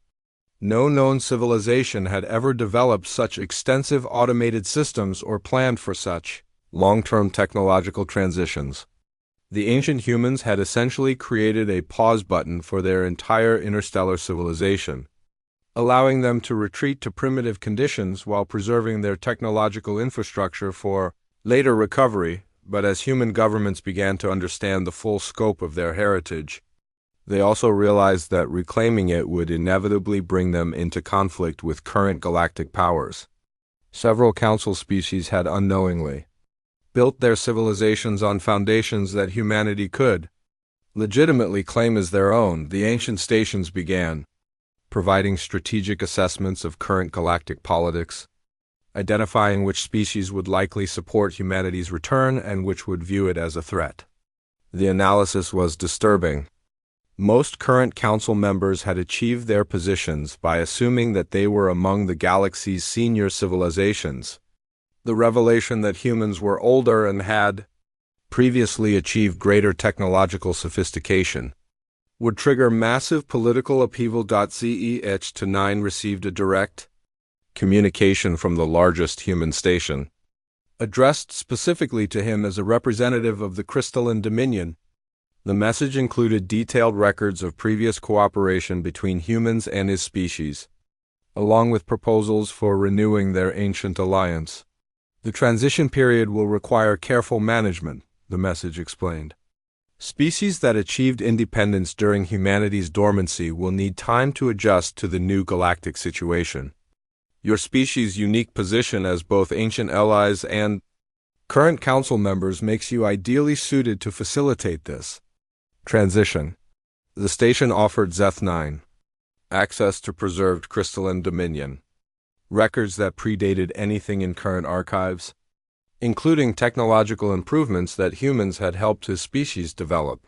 No known civilization had ever developed such extensive automated systems or planned for such long-term technological transitions. The ancient humans had essentially created a pause button for their entire interstellar civilization, allowing them to retreat to primitive conditions while preserving their technological infrastructure for later recovery. But as human governments began to understand the full scope of their heritage, they also realized that reclaiming it would inevitably bring them into conflict with current galactic powers. Several council species had unknowingly built their civilizations on foundations that humanity could legitimately claim as their own. The ancient stations began providing strategic assessments of current galactic politics, identifying which species would likely support humanity's return and which would view it as a threat. The analysis was disturbing. Most current council members had achieved their positions by assuming that they were among the galaxy's senior civilizations. The revelation that humans were older and had previously achieved greater technological sophistication would trigger massive political upheaval. CEH-9 received a direct communication from the largest human station, addressed specifically to him as a representative of the Crystalline Dominion. The message included detailed records of previous cooperation between humans and his species, along with proposals for renewing their ancient alliance. The transition period will require careful management, the message explained. Species that achieved independence during humanity's dormancy will need time to adjust to the new galactic situation. Your species' unique position as both ancient allies and current council members makes you ideally suited to facilitate this transition. The station offered Zeth-9 access to preserved crystalline dominion, records that predated anything in current archives, including technological improvements that humans had helped his species develop.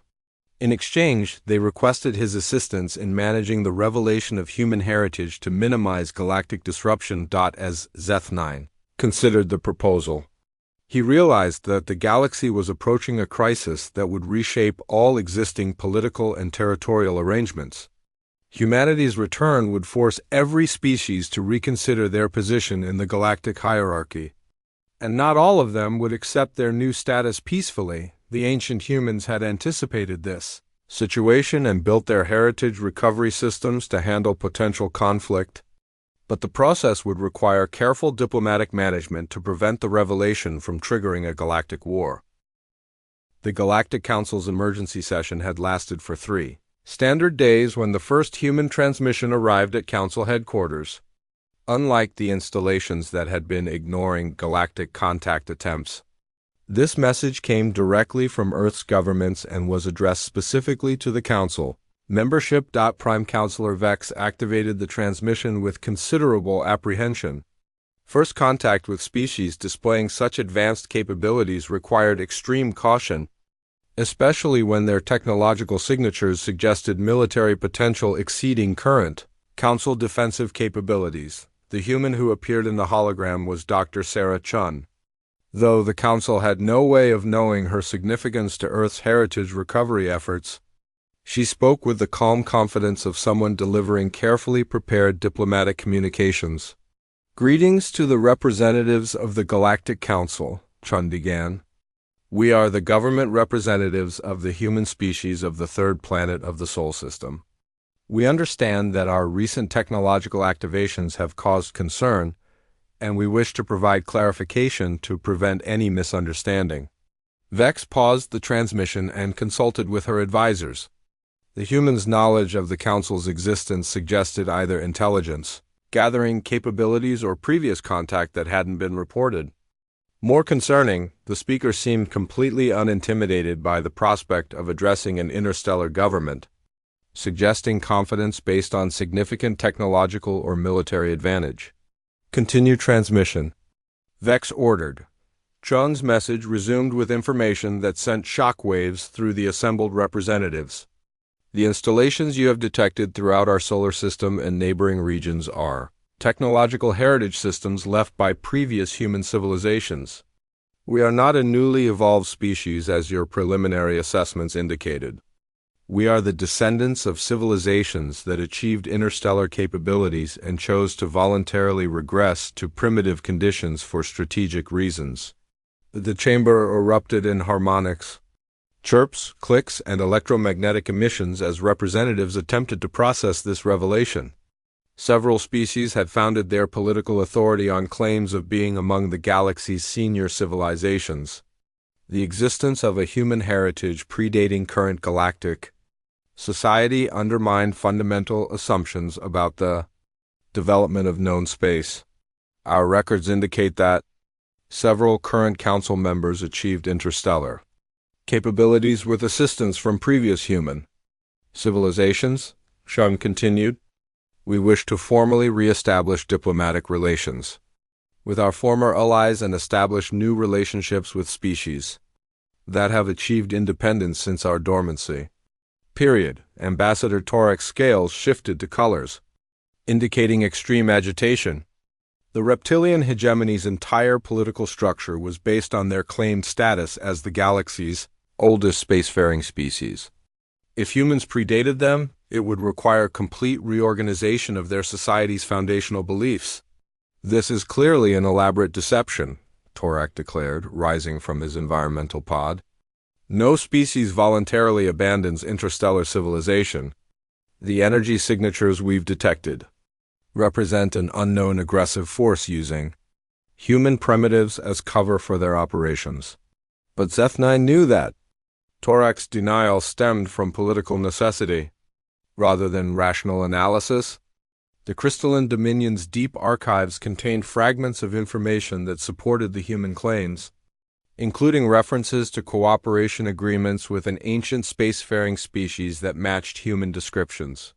In exchange, they requested his assistance in managing the revelation of human heritage to minimize galactic disruption. As Zeth9 considered the proposal, he realized that the galaxy was approaching a crisis that would reshape all existing political and territorial arrangements. Humanity's return would force every species to reconsider their position in the galactic hierarchy. And not all of them would accept their new status peacefully. The ancient humans had anticipated this situation and built their heritage recovery systems to handle potential conflict. But the process would require careful diplomatic management to prevent the revelation from triggering a galactic war. The Galactic Council's emergency session had lasted for 3 standard days when the first human transmission arrived at Council headquarters. Unlike the installations that had been ignoring galactic contact attempts, this message came directly from Earth's governments and was addressed specifically to the Council. Membership. Prime Counselor Vex activated the transmission with considerable apprehension. First contact with species displaying such advanced capabilities required extreme caution, especially when their technological signatures suggested military potential exceeding current Council defensive capabilities. The human who appeared in the hologram was Dr. Sarah Chun. Though the Council had no way of knowing her significance to Earth's heritage recovery efforts, she spoke with the calm confidence of someone delivering carefully prepared diplomatic communications. Greetings to the representatives of the Galactic Council, Chun began. We are the government representatives of the human species of the third planet of the Sol system. We understand that our recent technological activations have caused concern, and we wish to provide clarification to prevent any misunderstanding. Vex paused the transmission and consulted with her advisors. The human's knowledge of the Council's existence suggested either intelligence, gathering capabilities, or previous contact that hadn't been reported. More concerning, the speaker seemed completely unintimidated by the prospect of addressing an interstellar government, suggesting confidence based on significant technological or military advantage. Continue transmission, Vex ordered. Chun's message resumed with information that sent shockwaves through the assembled representatives. The installations you have detected throughout our solar system and neighboring regions are technological heritage systems left by previous human civilizations. We are not a newly evolved species as your preliminary assessments indicated. We are the descendants of civilizations that achieved interstellar capabilities and chose to voluntarily regress to primitive conditions for strategic reasons. The chamber erupted in harmonics, chirps, clicks, and electromagnetic emissions as representatives attempted to process this revelation. Several species had founded their political authority on claims of being among the galaxy's senior civilizations. The existence of a human heritage predating current galactic society undermined fundamental assumptions about the development of known space. Our records indicate that several current council members achieved interstellar capabilities with assistance from previous human civilizations. Shun continued. We wish to formally re-establish diplomatic relations with our former allies and establish new relationships with species that have achieved independence since our dormancy. Period. Ambassador Torek's scales shifted to colors, indicating extreme agitation. The reptilian hegemony's entire political structure was based on their claimed status as the galaxy's oldest spacefaring species. If humans predated them, it would require complete reorganization of their society's foundational beliefs. This is clearly an elaborate deception, Torek declared, rising from his environmental pod. No species voluntarily abandons interstellar civilization. The energy signatures we've detected represent an unknown aggressive force using human primitives as cover for their operations. But Zeth9 knew that. Torek's denial stemmed from political necessity, rather than rational analysis. The crystalline dominion's deep archives contained fragments of information that supported the human claims, including references to cooperation agreements with an ancient spacefaring species that matched human descriptions.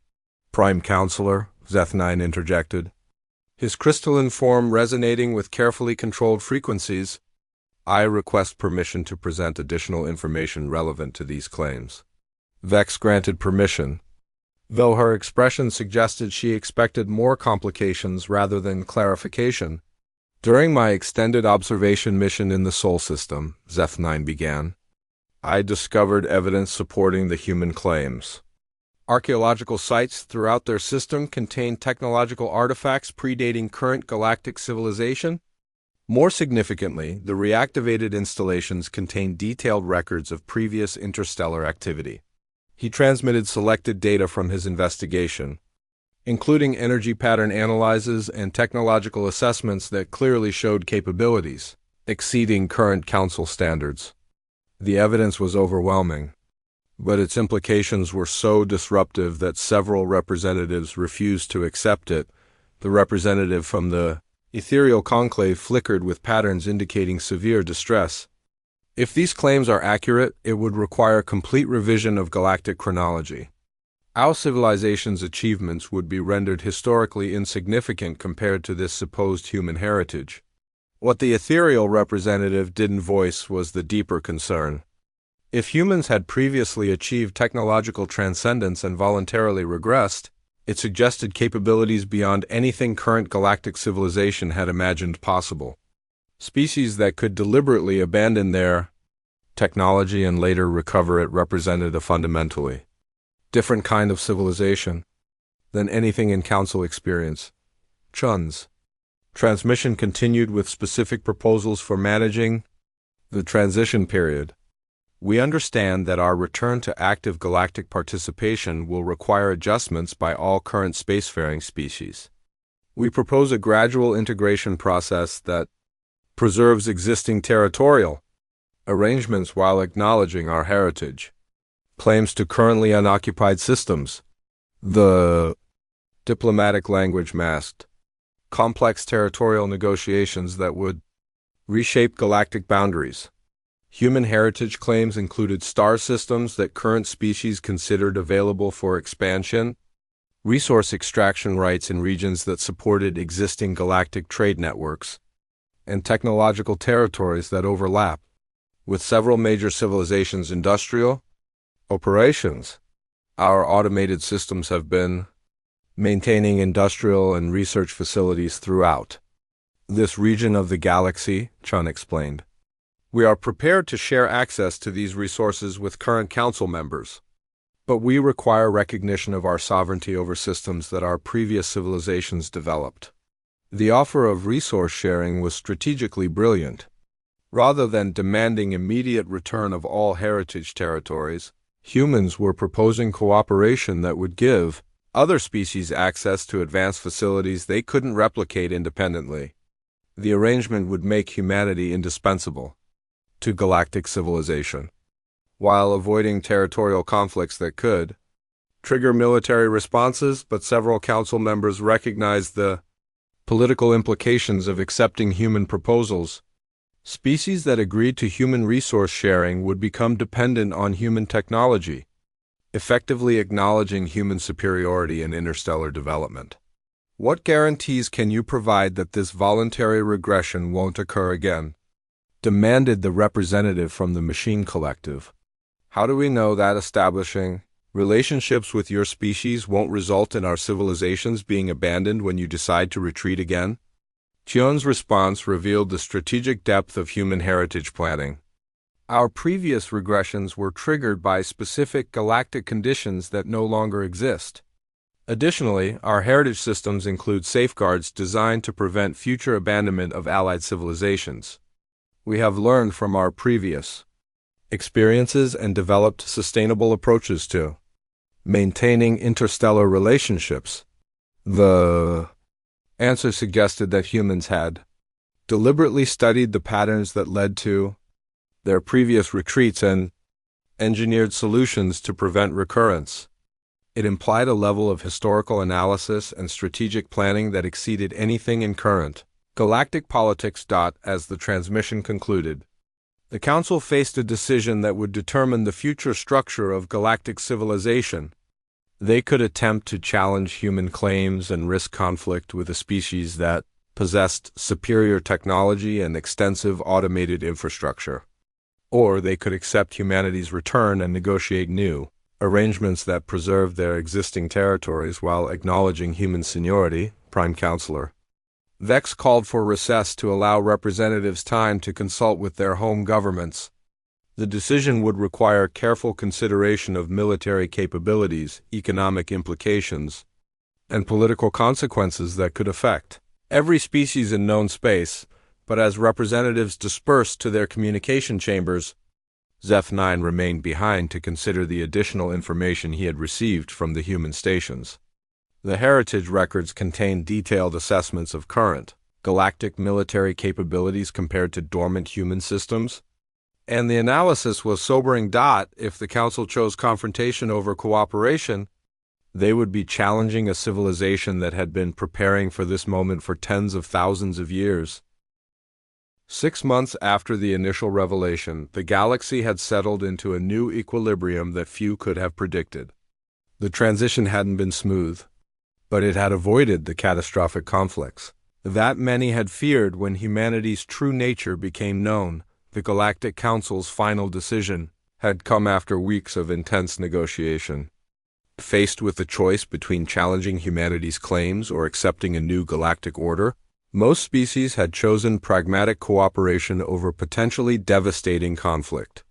Prime Counselor, Zeth9 interjected, his crystalline form resonating with carefully controlled frequencies. I request permission to present additional information relevant to these claims. Vex granted permission, though her expression suggested she expected more complications rather than clarification. During my extended observation mission in the Sol system, Zeth9 began, I discovered evidence supporting the human claims. Archaeological sites throughout their system contain technological artifacts predating current galactic civilization. More significantly, the reactivated installations contain detailed records of previous interstellar activity. He transmitted selected data from his investigation, including energy pattern analyses and technological assessments that clearly showed capabilities exceeding current Council standards. The evidence was overwhelming, but its implications were so disruptive that several representatives refused to accept it. The representative from the ethereal conclave flickered with patterns indicating severe distress. If these claims are accurate, it would require complete revision of galactic chronology. Our civilization's achievements would be rendered historically insignificant compared to this supposed human heritage. What the ethereal representative didn't voice was the deeper concern. If humans had previously achieved technological transcendence and voluntarily regressed, it suggested capabilities beyond anything current galactic civilization had imagined possible. Species that could deliberately abandon their technology and later recover it represented a fundamentally different kind of civilization than anything in Council experience. Chun's transmission continued with specific proposals for managing the transition period. We understand that our return to active galactic participation will require adjustments by all current spacefaring species. We propose a gradual integration process that preserves existing territorial arrangements while acknowledging our heritage. Claims to currently unoccupied systems. The diplomatic language masked complex territorial negotiations that would reshape galactic boundaries. Human heritage claims included star systems that current species considered available for expansion, resource extraction rights in regions that supported existing galactic trade networks, and technological territories that overlap with several major civilizations' industrial operations. Our automated systems have been maintaining industrial and research facilities throughout this region of the galaxy, Chun explained. We are prepared to share access to these resources with current Council members, but we require recognition of our sovereignty over systems that our previous civilizations developed. The offer of resource sharing was strategically brilliant. Rather than demanding immediate return of all heritage territories, humans were proposing cooperation that would give other species access to advanced facilities they couldn't replicate independently. The arrangement would make humanity indispensable to galactic civilization, while avoiding territorial conflicts that could trigger military responses, but several Council members recognized the political implications of accepting human proposals. Species that agreed to human resource sharing would become dependent on human technology, effectively acknowledging human superiority in interstellar development. What guarantees can you provide that this voluntary regression won't occur again? Demanded the representative from the Machine Collective. How do we know that establishing relationships with your species won't result in our civilizations being abandoned when you decide to retreat again? Chion's response revealed the strategic depth of human heritage planning. Our previous regressions were triggered by specific galactic conditions that no longer exist. Additionally, our heritage systems include safeguards designed to prevent future abandonment of allied civilizations. We have learned from our previous experiences and developed sustainable approaches to maintaining interstellar relationships. The answer suggested that humans had deliberately studied the patterns that led to their previous retreats and engineered solutions to prevent recurrence. It implied a level of historical analysis and strategic planning that exceeded anything in current galactic politics. As the transmission concluded, the Council faced a decision that would determine the future structure of galactic civilization. They could attempt to challenge human claims and risk conflict with a species that possessed superior technology and extensive automated infrastructure. Or they could accept humanity's return and negotiate new arrangements that preserve their existing territories while acknowledging human seniority, Prime Counselor. Vex called for recess to allow representatives time to consult with their home governments. The decision would require careful consideration of military capabilities, economic implications, and political consequences that could affect every species in known space, but as representatives dispersed to their communication chambers, Zeth-9 remained behind to consider the additional information he had received from the human stations. The heritage records contained detailed assessments of current galactic military capabilities compared to dormant human systems, and the analysis was sobering. If the Council chose confrontation over cooperation, they would be challenging a civilization that had been preparing for this moment for tens of thousands of years. 6 months after the initial revelation, the galaxy had settled into a new equilibrium that few could have predicted. The transition hadn't been smooth, but it had avoided the catastrophic conflicts that many had feared when humanity's true nature became known. The Galactic Council's final decision had come after weeks of intense negotiation. Faced with the choice between challenging humanity's claims or accepting a new galactic order, most species had chosen pragmatic cooperation over potentially devastating conflict.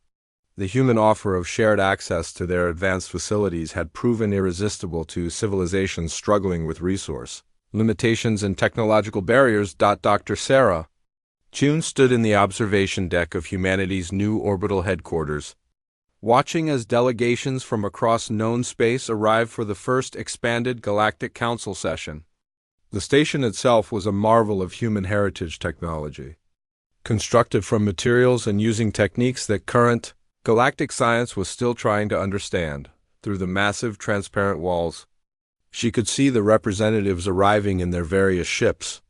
The human offer of shared access to their advanced facilities had proven irresistible to civilizations struggling with resource limitations and technological barriers. Dr. Sarah June stood in the observation deck of humanity's new orbital headquarters, watching as delegations from across known space arrived for the first expanded Galactic Council session. The station itself was a marvel of human heritage technology, constructed from materials and using techniques that current galactic science was still trying to understand. Through the massive transparent walls, she could see the representatives arriving in their various ships.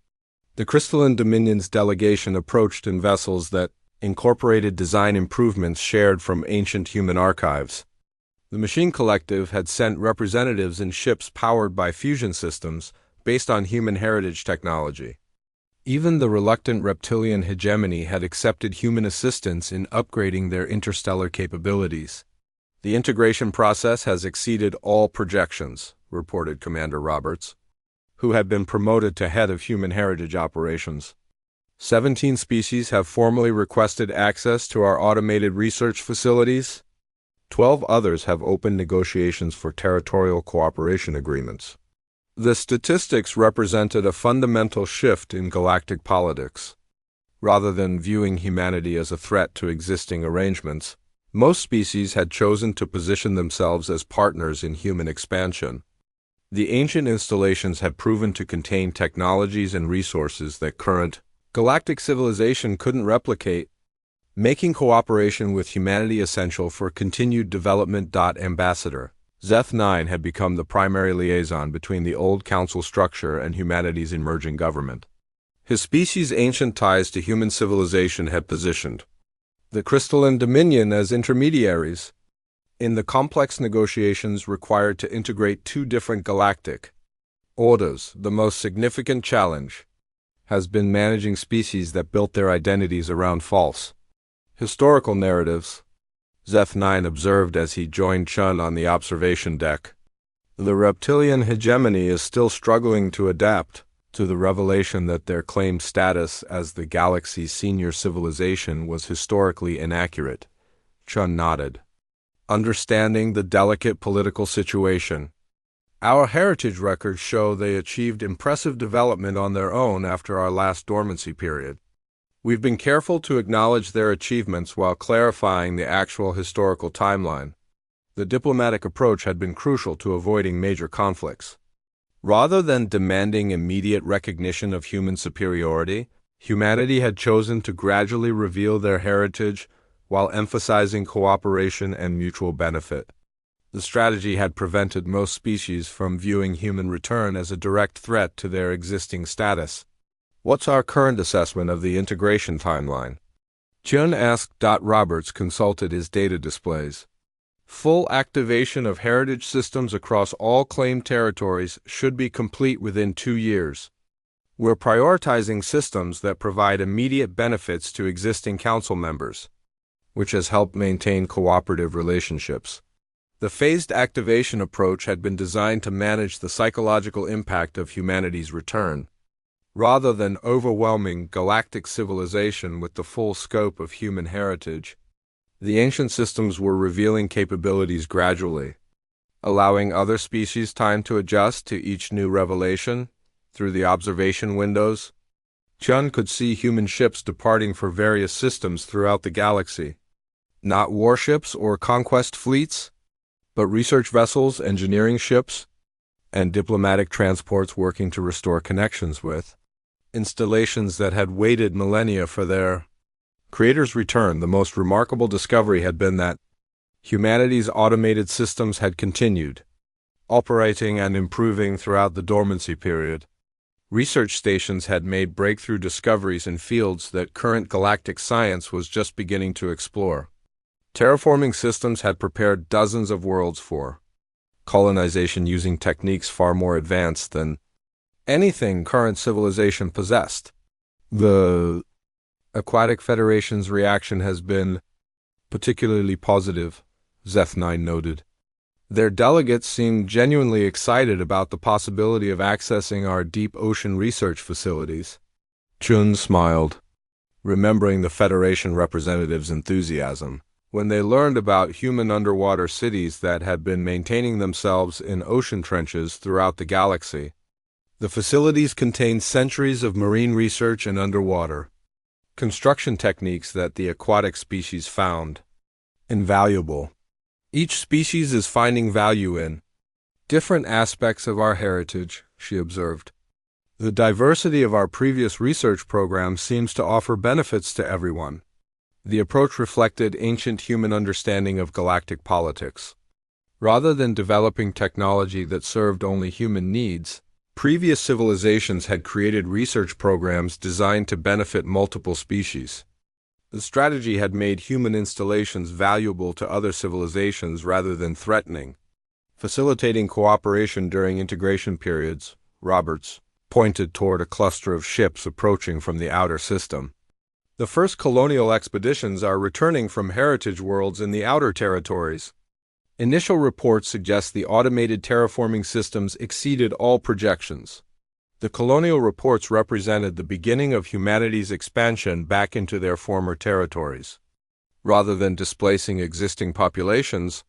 The Crystalline Dominion's delegation approached in vessels that incorporated design improvements shared from ancient human archives. The Machine Collective had sent representatives in ships powered by fusion systems based on human heritage technology. Even the reluctant reptilian hegemony had accepted human assistance in upgrading their interstellar capabilities. The integration process has exceeded all projections, reported Commander Roberts, who had been promoted to head of human heritage operations. 17 species have formally requested access to our automated research facilities. 12 others have opened negotiations for territorial cooperation agreements. The statistics represented a fundamental shift in galactic politics. Rather than viewing humanity as a threat to existing arrangements, most species had chosen to position themselves as partners in human expansion. The ancient installations had proven to contain technologies and resources that current galactic civilization couldn't replicate, making cooperation with humanity essential for continued development. Ambassador Zeth-9 had become the primary liaison between the old council structure and humanity's emerging government. His species' ancient ties to human civilization had positioned the Crystalline Dominion as intermediaries in the complex negotiations required to integrate two different galactic orders. The most significant challenge has been managing species that built their identities around false historical narratives, Zeth-9 observed as he joined Chun on the observation deck. The reptilian hegemony is still struggling to adapt to the revelation that their claimed status as the galaxy's senior civilization was historically inaccurate. Chun nodded, understanding the delicate political situation. Our heritage records show they achieved impressive development on their own after our last dormancy period. We've been careful to acknowledge their achievements while clarifying the actual historical timeline. The diplomatic approach had been crucial to avoiding major conflicts. Rather than demanding immediate recognition of human superiority, humanity had chosen to gradually reveal their heritage while emphasizing cooperation and mutual benefit. The strategy had prevented most species from viewing human return as a direct threat to their existing status. What's our current assessment of the integration timeline? Chun asked. Roberts consulted his data displays. Full activation of heritage systems across all claimed territories should be complete within 2 years. We're prioritizing systems that provide immediate benefits to existing council members, which has helped maintain cooperative relationships. The phased activation approach had been designed to manage the psychological impact of humanity's return, rather than overwhelming galactic civilization with the full scope of human heritage. The ancient systems were revealing capabilities gradually, allowing other species time to adjust to each new revelation. Through the observation windows, Chun could see human ships departing for various systems throughout the galaxy. Not warships or conquest fleets, but research vessels, engineering ships, and diplomatic transports working to restore connections with installations that had waited millennia for their creator's return. The most remarkable discovery had been that humanity's automated systems had continued, operating and improving throughout the dormancy period. Research stations had made breakthrough discoveries in fields that current galactic science was just beginning to explore. Terraforming systems had prepared dozens of worlds for colonization using techniques far more advanced than anything current civilization possessed. The Aquatic Federation's reaction has been particularly positive, Zeth9 noted. Their delegates seemed genuinely excited about the possibility of accessing our deep ocean research facilities. Chun smiled, remembering the Federation representatives' enthusiasm when they learned about human underwater cities that had been maintaining themselves in ocean trenches throughout the galaxy. The facilities contained centuries of marine research and underwater construction techniques that the aquatic species found invaluable. Each species is finding value in different aspects of our heritage, she observed. The diversity of our previous research programs seems to offer benefits to everyone. The approach reflected ancient human understanding of galactic politics. Rather than developing technology that served only human needs, previous civilizations had created research programs designed to benefit multiple species. The strategy had made human installations valuable to other civilizations rather than threatening, facilitating cooperation during integration periods. Roberts pointed toward a cluster of ships approaching from the outer system. The first colonial expeditions are returning from heritage worlds in the outer territories. Initial reports suggest the automated terraforming systems exceeded all projections. The colonial reports represented the beginning of humanity's expansion back into their former territories. Rather than displacing existing populations,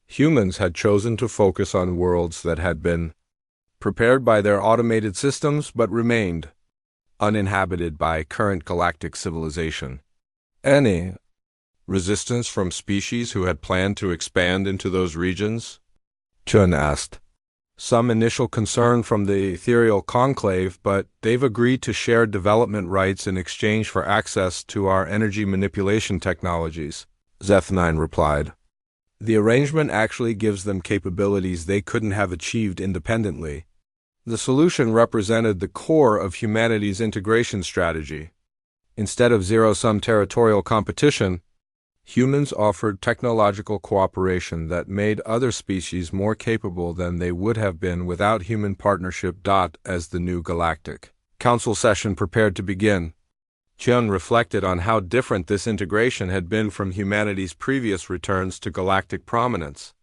humans had chosen to focus on worlds that had been prepared by their automated systems but remained uninhabited by current galactic civilization. Any resistance from species who had planned to expand into those regions? Chun asked. Some initial concern from the ethereal conclave, but they've agreed to share development rights in exchange for access to our energy manipulation technologies, Zeth9 replied. The arrangement actually gives them capabilities they couldn't have achieved independently. The solution represented the core of humanity's integration strategy. Instead of zero-sum territorial competition, humans offered technological cooperation that made other species more capable than they would have been without human partnership. As the new Galactic Council session prepared to begin, Chun reflected on how different this integration had been from humanity's previous returns to galactic prominence.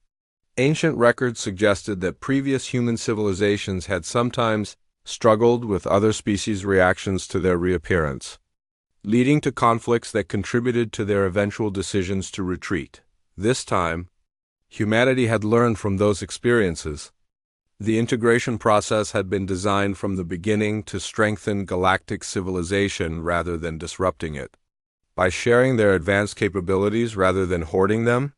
Ancient records suggested that previous human civilizations had sometimes struggled with other species' reactions to their reappearance, leading to conflicts that contributed to their eventual decisions to retreat. This time, humanity had learned from those experiences. The integration process had been designed from the beginning to strengthen galactic civilization rather than disrupting it. By sharing their advanced capabilities rather than hoarding them,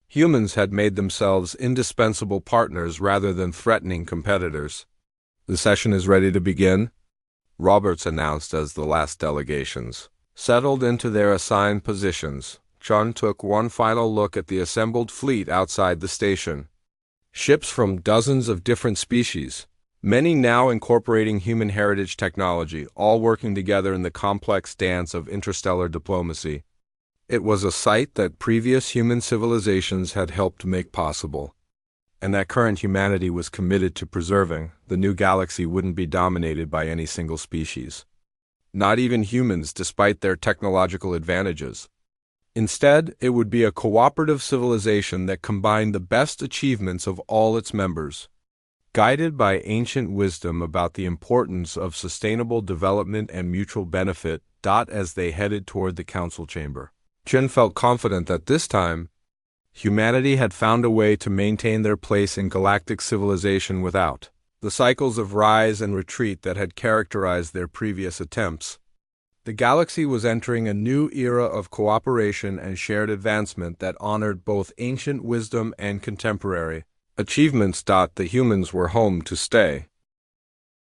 humans had made themselves indispensable partners rather than threatening competitors. The session is ready to begin, Roberts announced as the last delegations settled into their assigned positions. Chun took one final look at the assembled fleet outside the station. Ships from dozens of different species, many now incorporating human heritage technology, all working together in the complex dance of interstellar diplomacy. It was a sight that previous human civilizations had helped make possible. and that current humanity was committed to preserving, the new galaxy wouldn't be dominated by any single species. Not even humans, despite their technological advantages. Instead, it would be a cooperative civilization that combined the best achievements of all its members. Guided by ancient wisdom about the importance of sustainable development and mutual benefit, as they headed toward the council chamber, Chen felt confident that this time, humanity had found a way to maintain their place in galactic civilization without the cycles of rise and retreat that had characterized their previous attempts. The galaxy was entering a new era of cooperation and shared advancement that honored both ancient wisdom and contemporary achievements. The humans were home to stay.